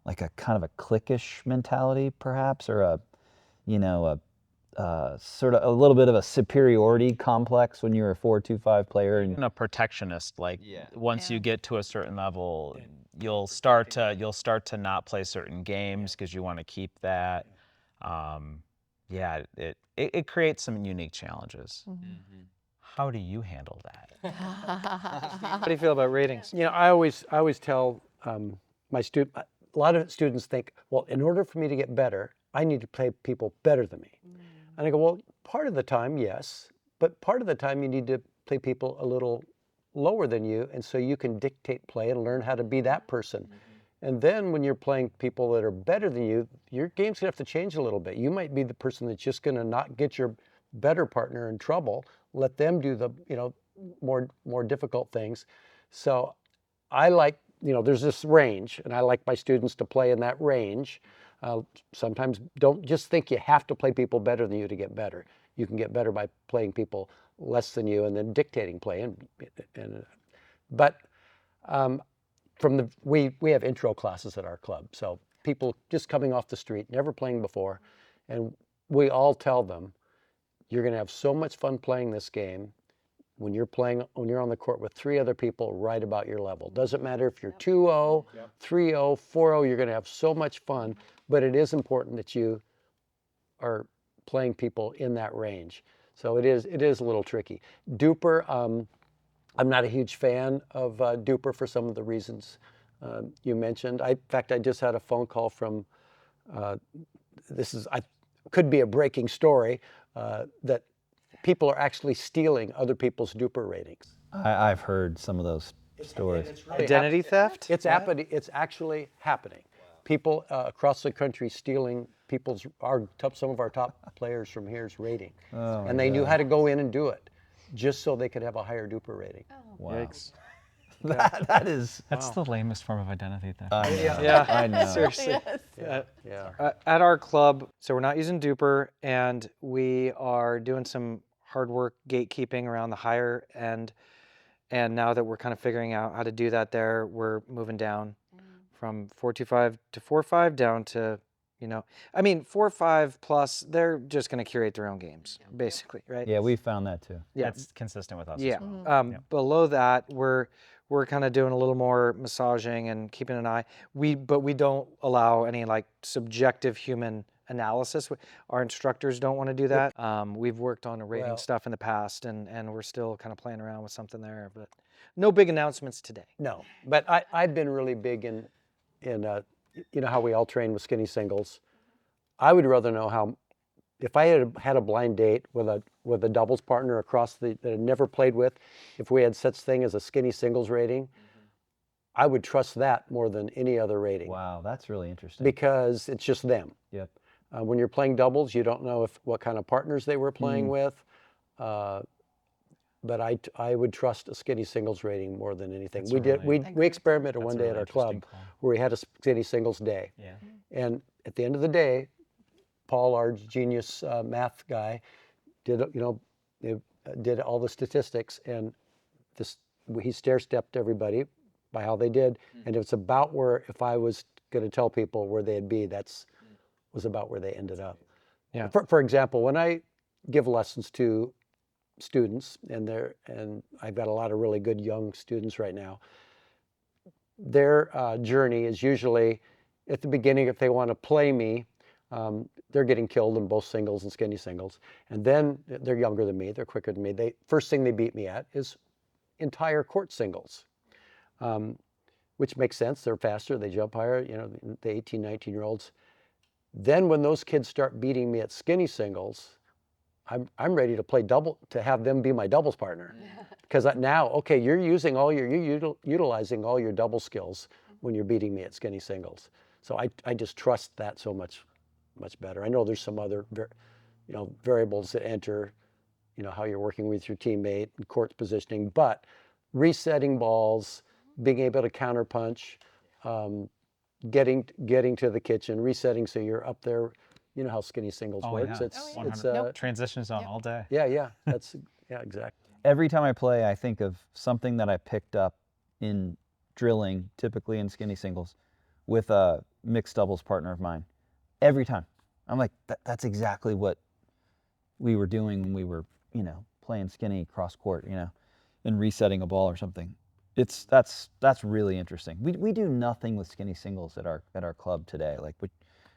[SPEAKER 3] like a kind of a cliquish mentality, perhaps, or a sort of a little bit of a superiority complex when you're a 4-2-5 player. And
[SPEAKER 2] a protectionist, like once you get to a certain level, you'll start to not play certain games because you want to keep that. It creates some unique challenges. How do you handle that?
[SPEAKER 5] How do you feel about ratings?
[SPEAKER 6] I always tell my student, a lot of students think, well, in order for me to get better, I need to play people better than me. And I go, well, part of the time, yes, but part of the time you need to play people a little lower than you, and so you can dictate play and learn how to be that person. And then when you're playing people that are better than you, your game's gonna have to change a little bit. You might be the person that's just gonna not get your better partner in trouble. Let them do the, more difficult things. So I like, there's this range, and I like my students to play in that range. Sometimes don't just think you have to play people better than you to get better. You can get better by playing people less than you and then dictating play. But we have intro classes at our club. So people just coming off the street, never playing before, and we all tell them, you're going to have so much fun playing this game when you're on the court with 3 other people right about your level. Doesn't matter if you're 2-0, 3-0, 4-0, you're going to have so much fun, but it is important that you are playing people in that range. So it is a little tricky. Duper, I'm not a huge fan of Duper for some of the reasons you mentioned. In fact, I just had a phone call from, could be a breaking story, that people are actually stealing other people's Duper ratings.
[SPEAKER 3] I've heard some of those stories.
[SPEAKER 5] Identity theft?
[SPEAKER 6] It's happening. It's actually happening. People across the country stealing some of our top players from here's rating, and they knew how to go in and do it, just so they could have a higher Duper rating.
[SPEAKER 3] Wow.
[SPEAKER 5] Yikes.
[SPEAKER 3] That's
[SPEAKER 2] That's the lamest form of identity theft.
[SPEAKER 5] Yeah,
[SPEAKER 3] I know.
[SPEAKER 5] seriously.
[SPEAKER 6] Yeah.
[SPEAKER 5] At our club, so we're not using Duper, and we are doing some hard work gatekeeping around the higher end. And now that we're kind of figuring out how to do that there, we're moving down from 4.25 to 4.5 down to, 4.5 plus, they're just going to curate their own games, basically, right?
[SPEAKER 3] Yeah, we found that too.
[SPEAKER 5] Yeah.
[SPEAKER 2] That's consistent with us
[SPEAKER 5] Yeah.
[SPEAKER 2] as well.
[SPEAKER 5] Below that, we're kind of doing a little more massaging and keeping an eye. But we don't allow any subjective human analysis. Our instructors don't want to do that. We've worked on rating stuff in the past, and we're still kind of playing around with something there. But no big announcements today.
[SPEAKER 6] No, but I've been really big in how we all train with skinny singles. I would rather know how, if I had a blind date with a doubles partner that I'd never played with, if we had such thing as a skinny singles rating, I would trust that more than any other rating.
[SPEAKER 3] Wow, that's really interesting.
[SPEAKER 6] Because it's just them.
[SPEAKER 3] Yep.
[SPEAKER 6] When you're playing doubles, you don't know what kind of partners they were playing with. But I would trust a skinny singles rating more than anything. We experimented one day at our club where we had a skinny singles day.
[SPEAKER 2] Yeah.
[SPEAKER 6] And at the end of the day, Paul, our genius math guy, did all the statistics, and he stair-stepped everybody by how they did, and it's about where, if I was going to tell people where they'd be, was about where they ended up.
[SPEAKER 5] Yeah.
[SPEAKER 6] For example, when I give lessons to students, and I've got a lot of really good young students right now, their journey is usually at the beginning, if they want to play me, they're getting killed in both singles and skinny singles. And then they're younger than me, they're quicker than me. First thing they beat me at is entire court singles, which makes sense. They're faster, they jump higher, the 18, 19-year-olds. Then when those kids start beating me at skinny singles, I'm ready to play double, to have them be my doubles partner. Because now, okay, you're utilizing all your double skills when you're beating me at skinny singles. So I just trust that so much better. I know there's some other variables that enter, how you're working with your teammate and court positioning, but resetting balls, being able to counterpunch, getting to the kitchen, resetting so you're up there. You know how skinny singles works.
[SPEAKER 2] Yeah.
[SPEAKER 6] It's
[SPEAKER 2] transition zone all day.
[SPEAKER 6] Yeah. Yeah, exactly.
[SPEAKER 3] Every time I play, I think of something that I picked up in drilling, typically in skinny singles, with a mixed doubles partner of mine. Every time. I'm like, that's exactly what we were doing when we were, playing skinny cross court, and resetting a ball or something. That's really interesting. We do nothing with skinny singles at our club today. Like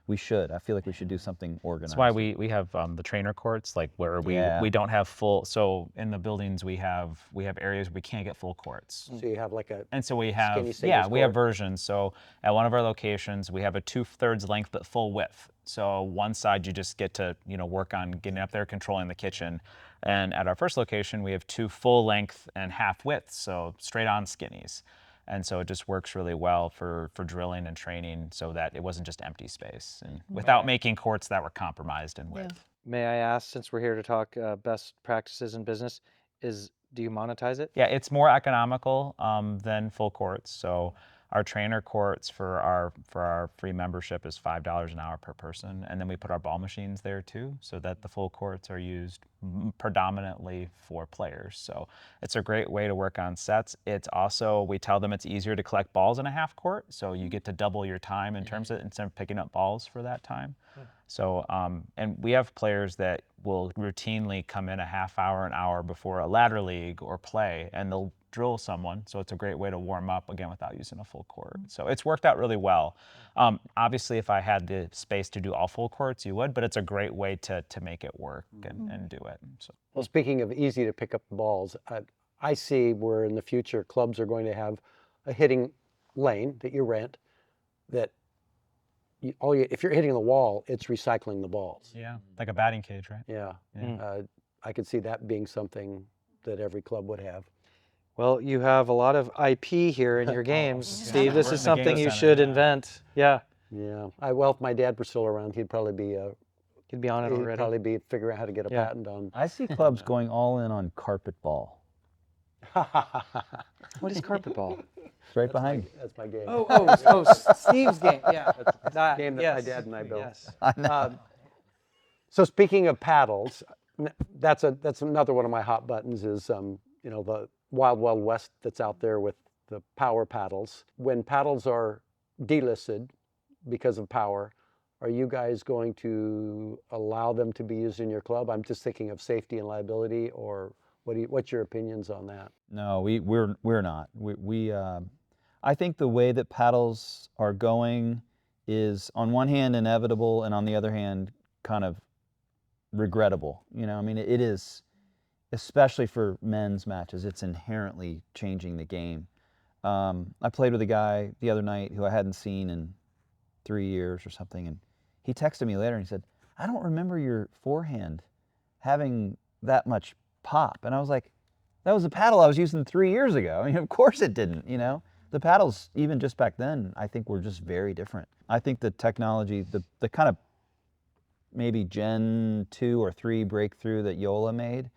[SPEAKER 3] we should. I feel like we should do something organized.
[SPEAKER 2] That's why we have the trainer courts, where we don't have full. So in the buildings we have areas where we can't get full courts.
[SPEAKER 6] So you have
[SPEAKER 2] and so we have
[SPEAKER 6] skinny singles
[SPEAKER 2] we have
[SPEAKER 6] court.
[SPEAKER 2] versions. So at one of our locations we have a 2/3 length but full width. So one side you just get to work on getting up there, controlling the kitchen. And at our first location we have 2 full length and half width, so straight on skinnies. And so it just works really well for drilling and training so that it wasn't just empty space and without making courts that were compromised in width.
[SPEAKER 5] May I ask, since we're here to talk best practices in business, do you monetize it?
[SPEAKER 2] Yeah, it's more economical than full courts. So our trainer courts for our free membership is $5 an hour per person, and then we put our ball machines there too, so that the full courts are used predominantly for players. So it's a great way to work on sets. It's also, we tell them it's easier to collect balls in a half court, so you get to double your time in terms of instead of picking up balls for that time. So, and we have players that will routinely come in a half hour, an hour before a ladder league or play, and they'll drill someone. So it's a great way to warm up, again, without using a full court. So it's worked out really well. Obviously, if I had the space to do all full courts, you would, but it's a great way to make it work and do it. So.
[SPEAKER 6] Well, speaking of easy to pick up balls, I see where in the future clubs are going to have a hitting lane that you rent that if you're hitting the wall, it's recycling the balls.
[SPEAKER 2] Yeah, like a batting cage, right?
[SPEAKER 6] Yeah. I could see that being something that every club would have.
[SPEAKER 5] Well, you have a lot of IP here in your games, Steve. This
[SPEAKER 2] We're
[SPEAKER 5] is
[SPEAKER 2] in the
[SPEAKER 5] something
[SPEAKER 2] game
[SPEAKER 5] you
[SPEAKER 2] center,
[SPEAKER 5] should
[SPEAKER 2] yeah.
[SPEAKER 5] invent. Yeah,
[SPEAKER 6] Yeah. Well, if my dad were still around, he'd probably be
[SPEAKER 5] you'd be on it already.
[SPEAKER 6] figuring out how to get a
[SPEAKER 5] Yeah.
[SPEAKER 6] patent on.
[SPEAKER 3] I see clubs going all in on carpet ball.
[SPEAKER 5] What is carpet ball?
[SPEAKER 3] It's right behind you.
[SPEAKER 6] That's my game.
[SPEAKER 5] Steve's game. Yeah,
[SPEAKER 6] That's the game that my
[SPEAKER 5] yes,
[SPEAKER 6] dad and I built.
[SPEAKER 5] Yes.
[SPEAKER 6] So speaking of paddles, that's another one of my hot buttons is the Wild Wild West that's out there with the power paddles. When paddles are delisted because of power, are you guys going to allow them to be used in your club? I'm just thinking of safety and liability, or what's your opinions on that?
[SPEAKER 3] No, we're not. I think the way that paddles are going is on one hand inevitable, and on the other hand kind of regrettable. I mean, it is, especially for men's matches, it's inherently changing the game. I played with a guy the other night who I hadn't seen in 3 years or something, and he texted me later and he said, "I don't remember your forehand having that much pop." And I was like, that was a paddle I was using 3 years ago. I mean, of course it didn't, The paddles, even just back then, I think were just very different. I think the technology, the kind of maybe Gen 2 or 3 breakthrough that Yola made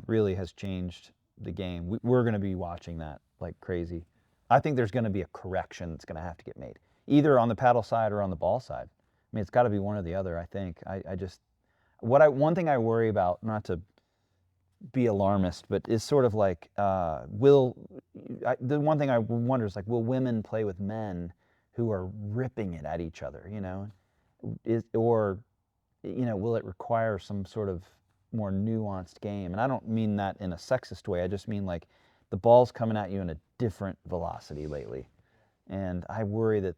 [SPEAKER 3] really has changed the game. We're going to be watching that like crazy. I think there's going to be a correction that's going to have to get made, either on the paddle side or on the ball side. I mean, it's got to be one or the other, I think. One thing I worry about, not to be alarmist, but is sort of like, the one thing I wonder is like, will women play with men who are ripping it at each other, will it require some sort of more nuanced game? And I don't mean that in a sexist way. I just mean like the ball's coming at you in a different velocity lately. And I worry that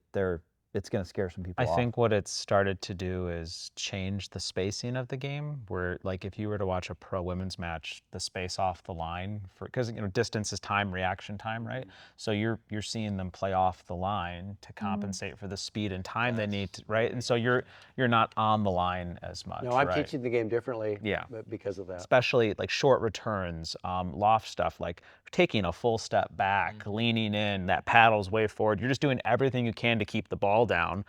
[SPEAKER 3] it's going to scare some people off.
[SPEAKER 2] I think what it's started to do is change the spacing of the game, where like if you were to watch a pro women's match, the space off the line, because distance is time, reaction time, right? So you're seeing them play off the line to compensate for the speed and time they need to, right? And so you're not on the line as much.
[SPEAKER 6] No, I'm
[SPEAKER 2] right?
[SPEAKER 6] teaching the game differently.
[SPEAKER 2] Yeah.
[SPEAKER 6] Because of that.
[SPEAKER 2] Especially like short returns, loft stuff, like taking a full step back, leaning in, that paddle's way forward. You're just doing everything you can to keep the ball down.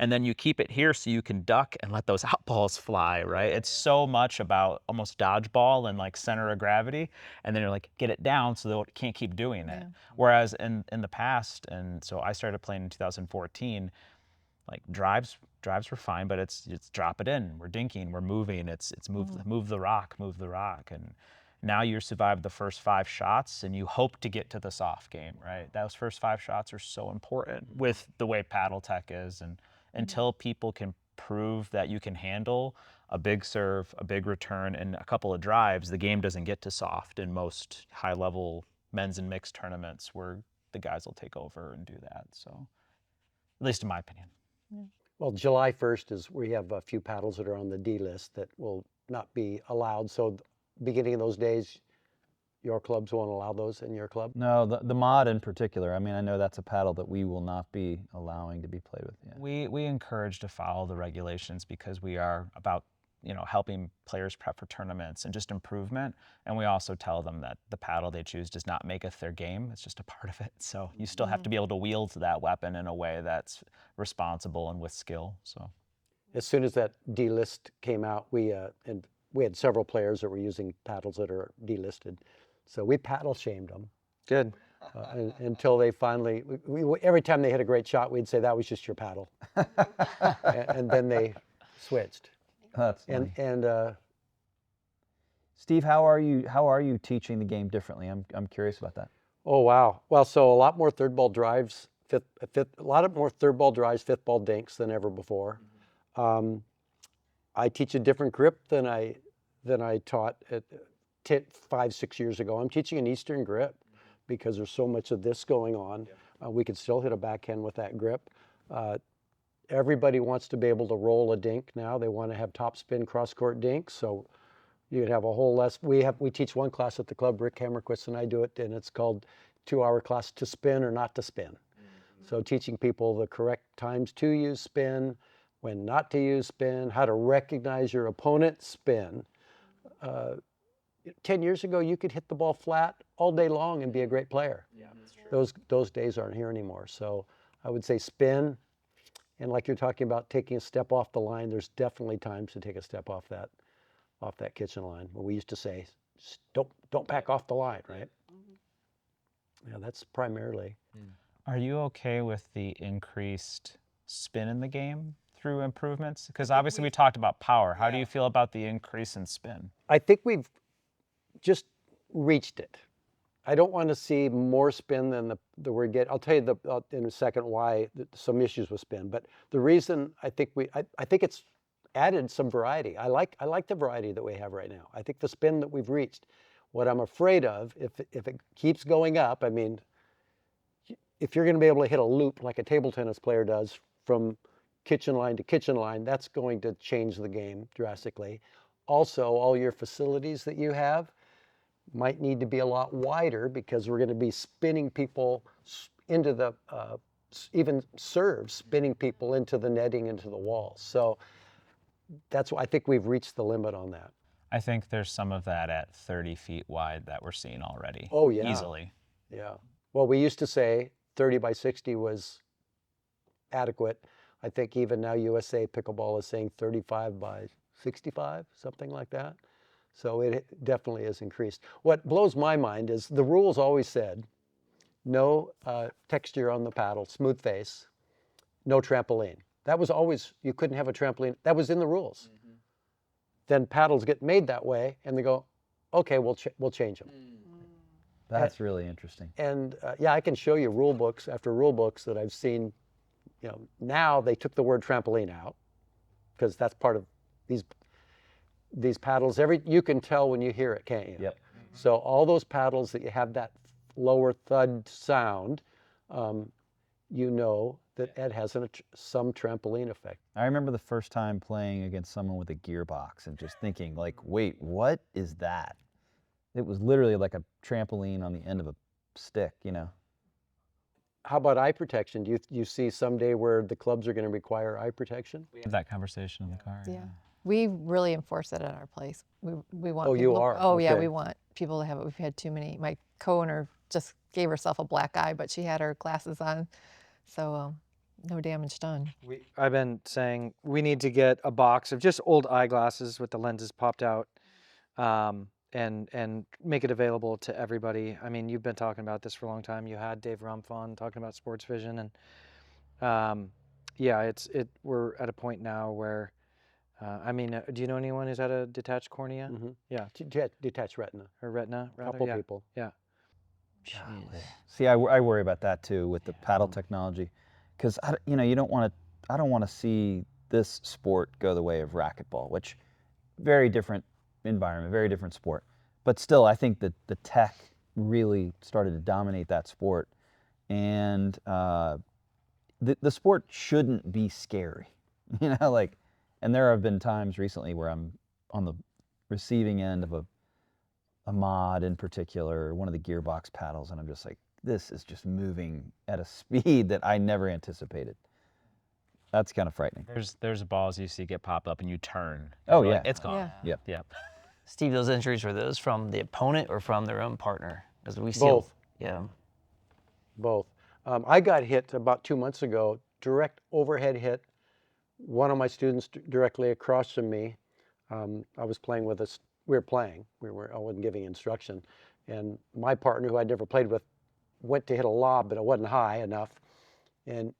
[SPEAKER 2] And then you keep it here so you can duck and let those out balls fly, right? It's so much about almost dodgeball and like center of gravity. And then you're like, get it down so that it can't keep doing it. Whereas in the past, and so I started playing in 2014, like drives were fine, but it's drop it in. We're dinking, we're moving. It's move the rock. And now you survive the first 5 shots and you hope to get to the soft game, right? Those first 5 shots are so important with the way paddle tech is. And until people can prove that you can handle a big serve, a big return, and a couple of drives, the game doesn't get to soft in most high-level men's and mixed tournaments where the guys will take over and do that. So, at least in my opinion.
[SPEAKER 6] Well, July 1st is we have a few paddles that are on the D list that will not be allowed. So beginning of those days, your clubs won't allow those in your club?
[SPEAKER 3] No, the mod in particular. I mean, I know that's a paddle that we will not be allowing to be played with. Yeah.
[SPEAKER 2] We encourage to follow the regulations because we are about helping players prep for tournaments and just improvement. And we also tell them that the paddle they choose does not make it their game. It's just a part of it. So you still have to be able to wield that weapon in a way that's responsible and with skill. So
[SPEAKER 6] As soon as that D-list came out, we had several players that were using paddles that are delisted. So we paddle shamed them.
[SPEAKER 5] Good.
[SPEAKER 6] Until they finally, every time they hit a great shot, we'd say, that was just your paddle. and then they switched.
[SPEAKER 3] That's funny.
[SPEAKER 6] And
[SPEAKER 3] Steve, how are you teaching the game differently? I'm curious about that.
[SPEAKER 6] oh, wow. Well, so a lot more third ball drives, a lot more third ball drives, fifth ball dinks than ever before. I teach a different grip than I taught 5, 6 years ago. I'm teaching an Eastern grip because there's so much of this going on. We can still hit a backhand with that grip. Everybody wants to be able to roll a dink now. They want to have top spin cross court dinks. So you could have a whole less. We teach one class at the club. Rick Hammerquist and I do it, and it's called 2-hour class to spin or not to spin. So teaching people the correct times to use spin, when not to use spin, how to recognize your opponent's spin. 10 years ago, you could hit the ball flat all day long and be a great player.
[SPEAKER 4] Yeah, that's true.
[SPEAKER 6] Those days aren't here anymore. So I would say spin, and like you're talking about taking a step off the line, there's definitely times to take a step off that kitchen line. Where we used to say, don't back off the line, right? Yeah, that's primarily.
[SPEAKER 2] are you okay with the increased spin in the game through improvements? Because obviously we talked about power. How do you feel about the increase in spin?
[SPEAKER 6] I think we've just reached it. I don't want to see more spin than the we're getting. I'll tell you in a second why some issues with spin. But the reason I think it's added some variety. I like the variety that we have right now. I think the spin that we've reached. What I'm afraid of, if it keeps going up, I mean, if you're going to be able to hit a loop like a table tennis player does from kitchen line to kitchen line, that's going to change the game drastically. Also, all your facilities that you have might need to be a lot wider because we're going to be spinning people into the, even serves, spinning people into the netting, into the walls. So that's why I think we've reached the limit on that.
[SPEAKER 2] I think there's some of that at 30 feet wide that we're seeing already.
[SPEAKER 6] Oh, yeah.
[SPEAKER 2] Easily.
[SPEAKER 6] Yeah. Well, we used to say 30 by 60 was adequate. I think even now USA Pickleball is saying 35 by 65, something like that. So it definitely has increased. What blows my mind is the rules always said no texture on the paddle, smooth face, no trampoline. That was always, you couldn't have a trampoline. That was in the rules. Then paddles get made that way and they go, okay, we'll change them.
[SPEAKER 3] That's really interesting.
[SPEAKER 6] And yeah, I can show you rule books after rule books that I've seen. You know, now they took the word trampoline out because that's part of these paddles. You can tell when you hear it, can't you?
[SPEAKER 3] Yep.
[SPEAKER 6] So all those paddles that you have that lower thud sound, you know that it has some trampoline effect.
[SPEAKER 3] I remember the first time playing against someone with a gearbox and just thinking, like, wait, what is that? It was literally like a trampoline on the end of a stick, you know?
[SPEAKER 6] How about eye protection? Do you see someday where the clubs are going to require eye protection?
[SPEAKER 2] We had that conversation in the car.
[SPEAKER 1] Yeah. We really enforce it at our place. We want.
[SPEAKER 6] Oh, you
[SPEAKER 1] people,
[SPEAKER 6] are?
[SPEAKER 1] Oh, yeah.
[SPEAKER 6] Okay.
[SPEAKER 1] We want people to have it. We've had too many. My co-owner just gave herself a black eye, but she had her glasses on, so no damage done.
[SPEAKER 5] I've been saying we need to get a box of just old eyeglasses with the lenses popped out, and make it available to everybody. I mean, you've been talking about this for a long time. You had Dave Rumpf on talking about sports vision, and yeah, we're at a point now where, I mean, do you know anyone who's had a detached cornea?
[SPEAKER 6] Mm-hmm.
[SPEAKER 5] Yeah,
[SPEAKER 6] Detached retina.
[SPEAKER 5] or retina,
[SPEAKER 6] A
[SPEAKER 5] rather.
[SPEAKER 6] couple
[SPEAKER 5] Yeah.
[SPEAKER 6] people.
[SPEAKER 5] Yeah.
[SPEAKER 3] See, I worry about that too with the paddle technology, because you don't want to. I don't want to see this sport go the way of racquetball, which very different environment, very different sport. But still, I think that the tech really started to dominate that sport, and the sport shouldn't be scary, And there have been times recently where I'm on the receiving end of a mod in particular, one of the gearbox paddles, and I'm just like, this is just moving at a speed that I never anticipated. That's kind of frightening.
[SPEAKER 2] There's balls you see get pop up and you turn.
[SPEAKER 3] Oh,
[SPEAKER 2] You're
[SPEAKER 3] yeah.
[SPEAKER 2] like, it's gone.
[SPEAKER 3] Yep.
[SPEAKER 2] Yep.
[SPEAKER 4] Steve, those injuries, were those from the opponent or from their own partner? Because we see
[SPEAKER 6] Both.
[SPEAKER 4] Yeah.
[SPEAKER 6] Both. I got hit about 2 months ago, direct overhead hit. One of my students directly across from me. I was playing with us. We were playing. I wasn't giving instruction, and my partner, who I'd never played with, went to hit a lob, but it wasn't high enough, and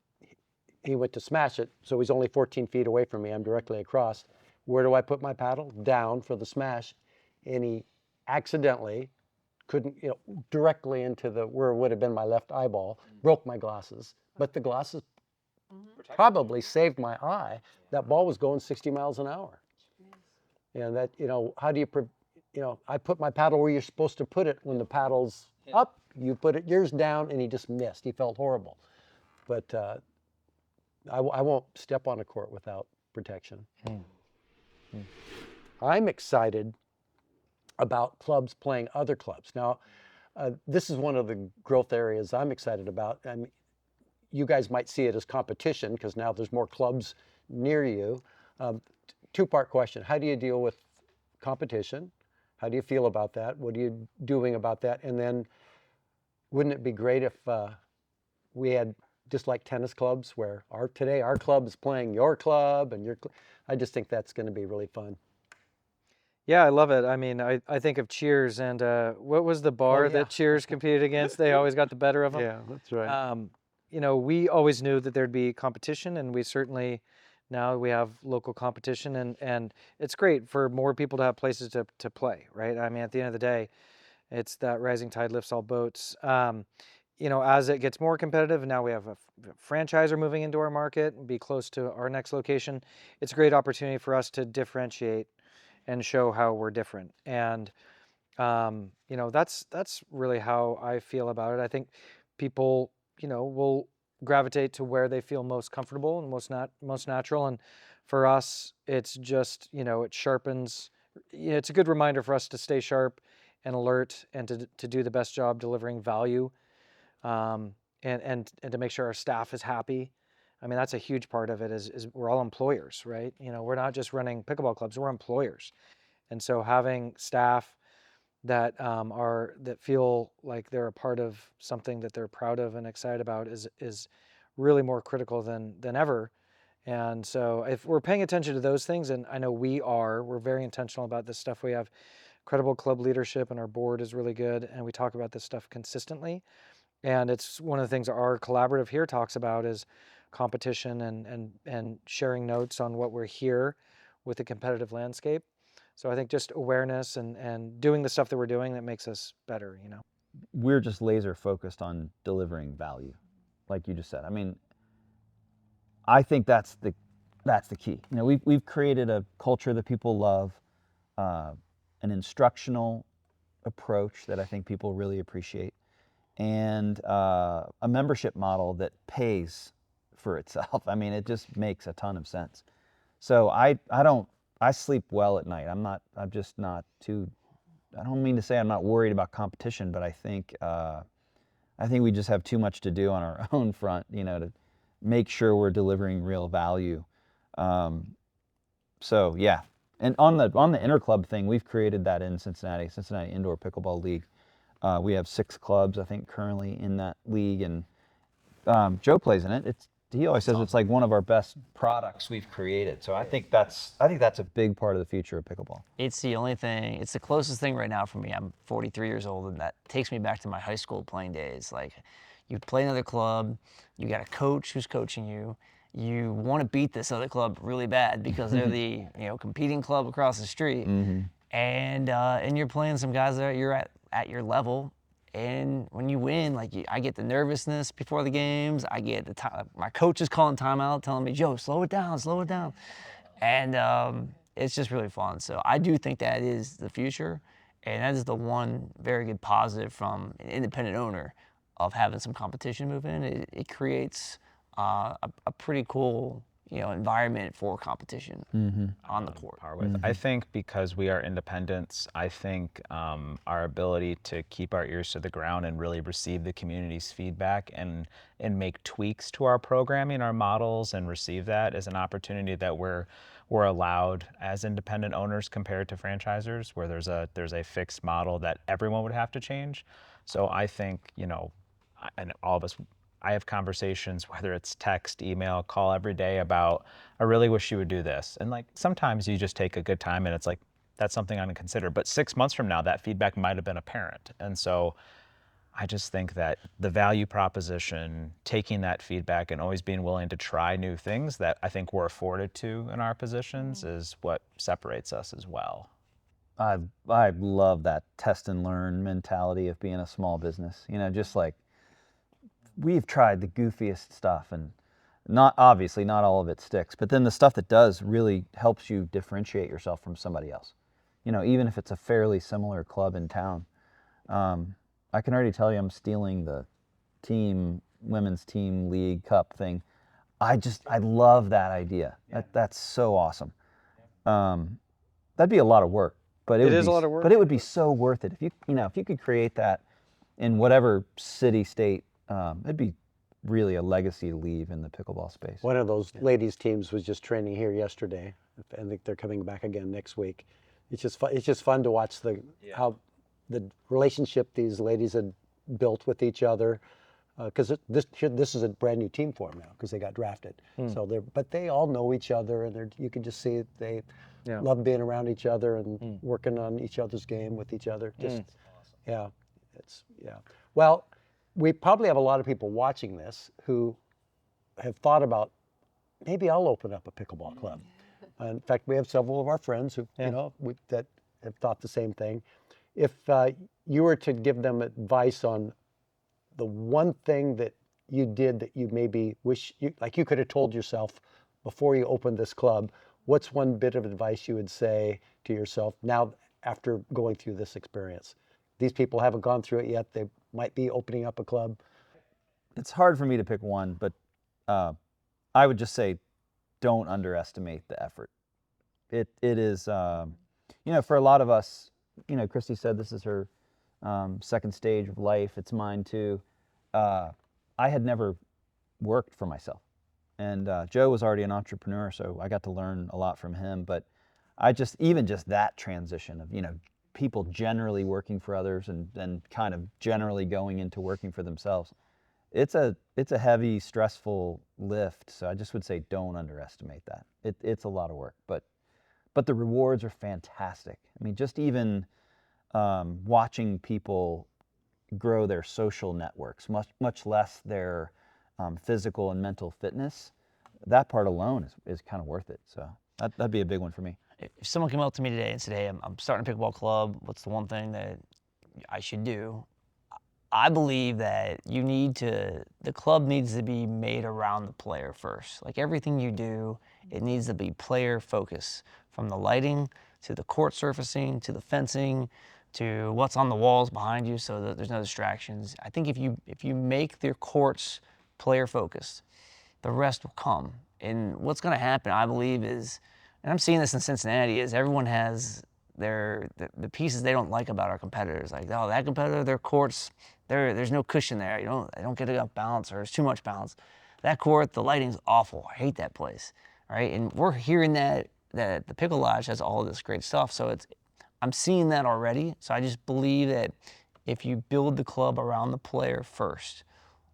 [SPEAKER 6] he went to smash it. So he's only 14 feet away from me. I'm directly across. Where do I put my paddle? Down for the smash, and he accidentally couldn't, directly into where would have been my left eyeball, broke my glasses. But the glasses probably saved my eye. That ball was going 60 miles an hour. And that, how do you, I put my paddle where you're supposed to put it when the paddle's up. You put yours down, and he just missed. He felt horrible. But I won't step on a court without protection. I'm excited about clubs playing other clubs. Now, this is one of the growth areas I'm excited about. I mean, you guys might see it as competition because now there's more clubs near you. Two-part question. How do you deal with competition? How do you feel about that? What are you doing about that? And then wouldn't it be great if we had, just like tennis clubs, where today our club is playing your club and your I just think that's going to be really fun.
[SPEAKER 5] Yeah, I love it. I mean, I think of Cheers, and what was the bar that Cheers competed against? They always got the better of them.
[SPEAKER 6] Yeah, that's right.
[SPEAKER 5] We always knew that there'd be competition, and we certainly, now we have local competition, and it's great for more people to have places to play, right? I mean, at the end of the day, it's that rising tide lifts all boats. As it gets more competitive, and now we have a franchisor moving into our market and be close to our next location, it's a great opportunity for us to differentiate and show how we're different. And, that's really how I feel about it. I think people, will gravitate to where they feel most comfortable and most natural. And for us, it's just, it sharpens, it's a good reminder for us to stay sharp and alert and to do the best job delivering value, and to make sure our staff is happy. I mean, that's a huge part of it is we're all employers, right? We're not just running pickleball clubs, we're employers. And so having staff that that feel like they're a part of something that they're proud of and excited about is really more critical than ever. And so if we're paying attention to those things, and I know we're very intentional about this stuff. We have incredible club leadership, and our board is really good, and we talk about this stuff consistently. And it's one of the things our collaborative here talks about is competition and sharing notes on what we're here with the competitive landscape. So I think just awareness and doing the stuff that we're doing that makes us better,
[SPEAKER 3] We're just laser focused on delivering value, like you just said. I mean, I think that's the key. We've created a culture that people love, an instructional approach that I think people really appreciate, and a membership model that pays for itself. I mean, it just makes a ton of sense. So I sleep well at night. I'm just not too, I don't mean to say I'm not worried about competition, but I think we just have too much to do on our own front, to make sure we're delivering real value. So yeah. And on the interclub thing, we've created that in Cincinnati Indoor Pickleball League. We have 6 clubs, I think, currently in that league, and Joe plays in it. He always says it's like one of our best products we've created. So I think that's a big part of the future of pickleball.
[SPEAKER 4] It's the closest thing right now for me. I'm 43 years old, and that takes me back to my high school playing days. Like, you play another club, you got a coach who's coaching you. You want to beat this other club really bad because they're the competing club across the street, and you're playing some guys that you're at your level. And when you win, I get the nervousness before the games. I get my coach is calling timeout, telling me, "Joe, slow it down," and it's just really fun. So I do think that is the future, and that is the one very good positive from an independent owner of having some competition move in. It creates a pretty cool environment for competition on the court.
[SPEAKER 2] Par with. I think because we are independents, I think our ability to keep our ears to the ground and really receive the community's feedback and make tweaks to our programming, our models, and receive that is an opportunity that we're allowed as independent owners compared to franchisors, where there's a fixed model that everyone would have to change. So I think, and all of us, I have conversations, whether it's text, email, call every day about, I really wish you would do this. And like, sometimes you just take a good time and it's like, that's something I'm gonna consider. But 6 months from now, that feedback might have been apparent. And so I just think that the value proposition, taking that feedback and always being willing to try new things that I think we're afforded to in our positions is what separates us as well.
[SPEAKER 3] I love that test and learn mentality of being a small business. Just like, we've tried the goofiest stuff, and not all of it sticks, but then the stuff that does really helps you differentiate yourself from somebody else. Even if it's a fairly similar club in town. I can already tell you I'm stealing the women's team league cup thing. I love that idea. Yeah. That's so awesome. That'd be a lot of work, but it is a lot of work. But it would be so worth it if you could create that in whatever city, state. It'd be really a legacy to leave in the pickleball space.
[SPEAKER 6] One of those ladies teams was just training here yesterday. I think they're coming back again next week. It's just fun to watch how the relationship these ladies had built with each other. Because this is a brand new team for them now because they got drafted. So but they all know each other, and you can just see they love being around each other and working on each other's game with each other. Just awesome. Well, we probably have a lot of people watching this who have thought about, maybe I'll open up a pickleball club. In fact, we have several of our friends who that have thought the same thing. If you were to give them advice on the one thing that you did that you maybe wish you could have told yourself before you opened this club, what's one bit of advice you would say to yourself now after going through this experience? These people haven't gone through it yet. They might be opening up a club.
[SPEAKER 3] It's hard for me to pick one, but I would just say, don't underestimate the effort. It is, for a lot of us, Christy said this is her second stage of life. It's mine too. I had never worked for myself, and Joe was already an entrepreneur, so I got to learn a lot from him. But even just that transition of people generally working for others and kind of generally going into working for themselves, it's a heavy, stressful lift. So I just would say, don't underestimate that. It's a lot of work, but the rewards are fantastic. I mean, just even watching people grow their social networks, much less their physical and mental fitness, that part alone is kind of worth it. So that'd be a big one for me.
[SPEAKER 4] If someone came up to me today and said, hey, I'm starting a pickleball club, what's the one thing that I should do? I believe that the club needs to be made around the player first. Like everything you do, it needs to be player focused, from the lighting to the court surfacing to the fencing to what's on the walls behind you so that there's no distractions. I think if you make your courts player focused, the rest will come. And what's going to happen, I believe, is, and I'm seeing this in Cincinnati, is everyone has the pieces they don't like about our competitors. Like, oh, that competitor, their courts, there's no cushion there. They don't get enough balance, or there's too much balance. That court, the lighting's awful. I hate that place, right? And we're hearing that the Pickle Lodge has all of this great stuff. So I'm seeing that already. So I just believe that if you build the club around the player first,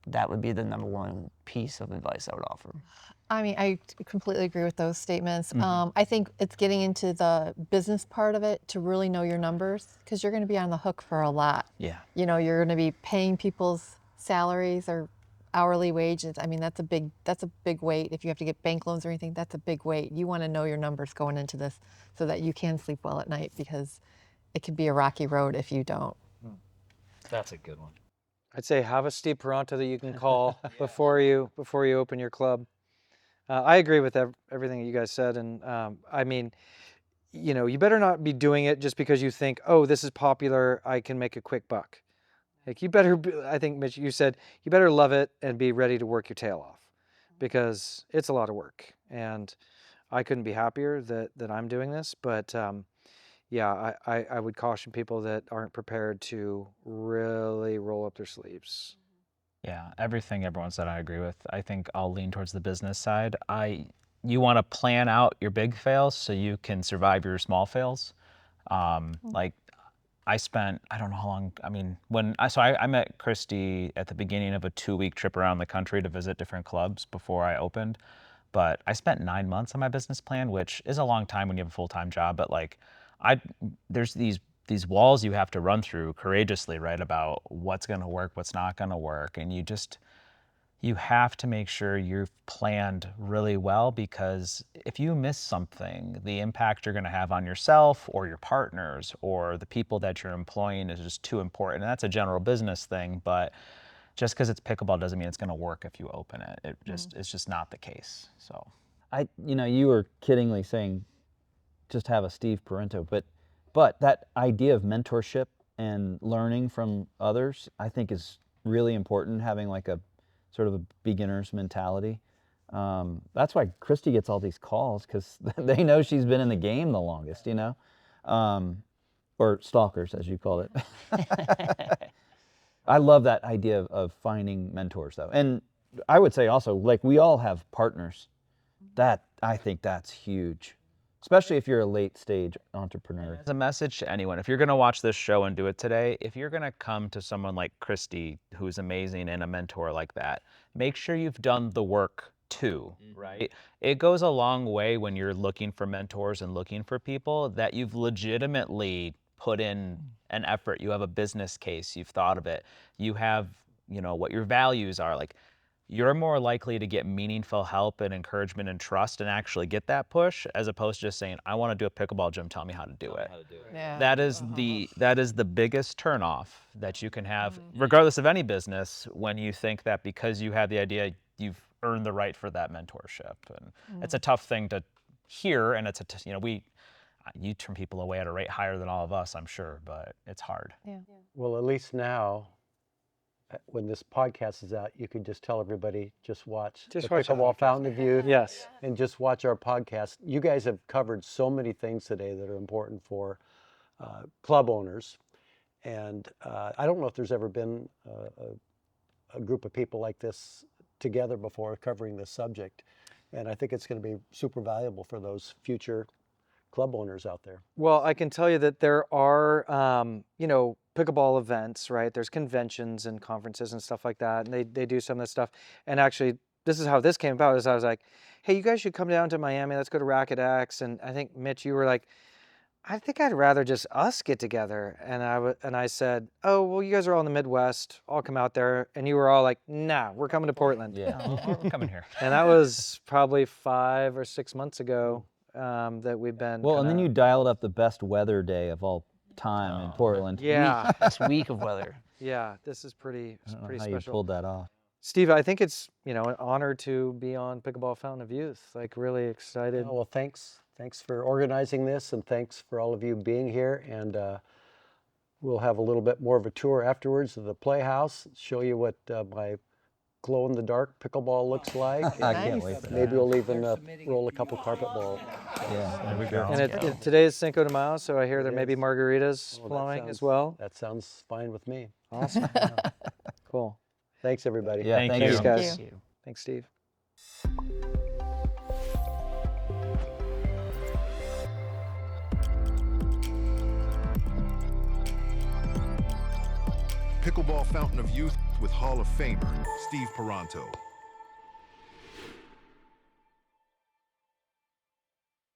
[SPEAKER 4] that would be the number one piece of advice I would offer.
[SPEAKER 1] I mean, I completely agree with those statements. I think it's getting into the business part of it to really know your numbers, because you're going to be on the hook for a lot.
[SPEAKER 4] Yeah.
[SPEAKER 1] You're going to be paying people's salaries or hourly wages. I mean, that's a big weight. If you have to get bank loans or anything, that's a big weight. You want to know your numbers going into this so that you can sleep well at night, because it can be a rocky road if you don't.
[SPEAKER 2] That's a good one.
[SPEAKER 5] I'd say have a Steve Paranto that you can call before you open your club. I agree with everything that you guys said, and I mean, you better not be doing it just because you think, oh, this is popular, I can make a quick buck. Like, you better, I think, Mitch, you said, you better love it and be ready to work your tail off. because it's a lot of work, and I couldn't be happier that I'm doing this. But yeah, I would caution people that aren't prepared to really roll up their sleeves.
[SPEAKER 2] Yeah, everything everyone said I agree with. I think I'll lean towards the business side. You want to plan out your big fails so you can survive your small fails. Like I don't know how long, I mean, I met Christy at the beginning of a 2-week trip around the country to visit different clubs before I opened. But I spent 9 months on my business plan, which is a long time when you have a full-time job. But like, there's these walls you have to run through courageously, right? About what's going to work, what's not going to work. And you have to make sure you've planned really well, because if you miss something, the impact you're going to have on yourself or your partners or the people that you're employing is just too important. And that's a general business thing, but just because it's pickleball doesn't mean it's going to work if you open it. It's just not the case. So
[SPEAKER 3] you were kiddingly saying just have a Steve Paranto, but that idea of mentorship and learning from others, I think, is really important, having like a sort of a beginner's mentality. That's why Christy gets all these calls, because they know she's been in the game the longest, or stalkers, as you call it. I love that idea of finding mentors, though. And I would say also, like, we all have partners. I think that's huge, especially if you're a late stage entrepreneur.
[SPEAKER 2] As a message to anyone, if you're going to watch this show and do it today, if you're going to come to someone like Christy, who's amazing, and a mentor like that, make sure you've done the work too, right? It goes a long way when you're looking for mentors and looking for people that you've legitimately put in an effort. You have a business case, you've thought of it, you have, what your values are. Like, you're more likely to get meaningful help and encouragement and trust and actually get that push, as opposed to just saying, I want to do a pickleball gym, tell me how to do it.
[SPEAKER 1] Yeah.
[SPEAKER 2] That is the biggest turnoff that you can have, regardless of any business, when you think that because you have the idea, you've earned the right for that mentorship. And it's a tough thing to hear, and you turn people away at a rate higher than all of us, I'm sure, but it's hard.
[SPEAKER 1] Yeah.
[SPEAKER 6] Well, at least now, when this podcast is out, you can just tell everybody, just watch the Pickleball Fountain of Youth.
[SPEAKER 5] Yes.
[SPEAKER 6] And just watch our podcast. You guys have covered so many things today that are important for club owners. And I don't know if there's ever been a group of people like this together before covering this subject. And I think it's going to be super valuable for those future club owners out there.
[SPEAKER 5] Well, I can tell you that there are, pickleball events, right? There's conventions and conferences and stuff like that, and they do some of this stuff. And actually, this is how this came about, is I was like, hey, you guys should come down to Miami. Let's go to Racket X. And I think, Mitch, you were like, I think I'd rather just us get together. And I said, oh, well, you guys are all in the Midwest. I'll come out there. And you were all like, nah, we're coming to Portland.
[SPEAKER 2] Yeah, we're coming here.
[SPEAKER 5] And that was probably 5 or 6 months ago. That we've been.
[SPEAKER 3] Well, and then you dialed up the best weather day of all time in Portland.
[SPEAKER 5] Yeah.
[SPEAKER 4] Best week of weather.
[SPEAKER 5] Yeah, this is pretty
[SPEAKER 3] I don't know
[SPEAKER 5] pretty
[SPEAKER 3] how
[SPEAKER 5] special.
[SPEAKER 3] you pulled that off.
[SPEAKER 5] Steve, I think it's an honor to be on Pickleball Fountain of Youth. Like, really excited.
[SPEAKER 6] Oh, well, thanks for organizing this, and thanks for all of you being here. And we'll have a little bit more of a tour afterwards of the Playhouse, show you what my glow-in-the-dark pickleball looks like.
[SPEAKER 3] I can't wait for that.
[SPEAKER 6] Maybe we'll even roll a couple carpet balls.
[SPEAKER 3] Yeah,
[SPEAKER 2] There we go.
[SPEAKER 5] And today is Cinco de Mayo, so I hear there may be margaritas
[SPEAKER 6] Well, that
[SPEAKER 5] flowing
[SPEAKER 6] sounds-
[SPEAKER 5] as well.
[SPEAKER 6] That sounds fine with me.
[SPEAKER 5] Awesome. Cool.
[SPEAKER 6] Thanks, everybody.
[SPEAKER 3] Yeah,
[SPEAKER 2] Thank
[SPEAKER 3] thank
[SPEAKER 2] you.
[SPEAKER 3] you.
[SPEAKER 5] Thanks, guys.
[SPEAKER 1] you.
[SPEAKER 5] Thanks, Steve.
[SPEAKER 7] Pickleball Fountain of Youth with Hall of Famer Steve Paranto.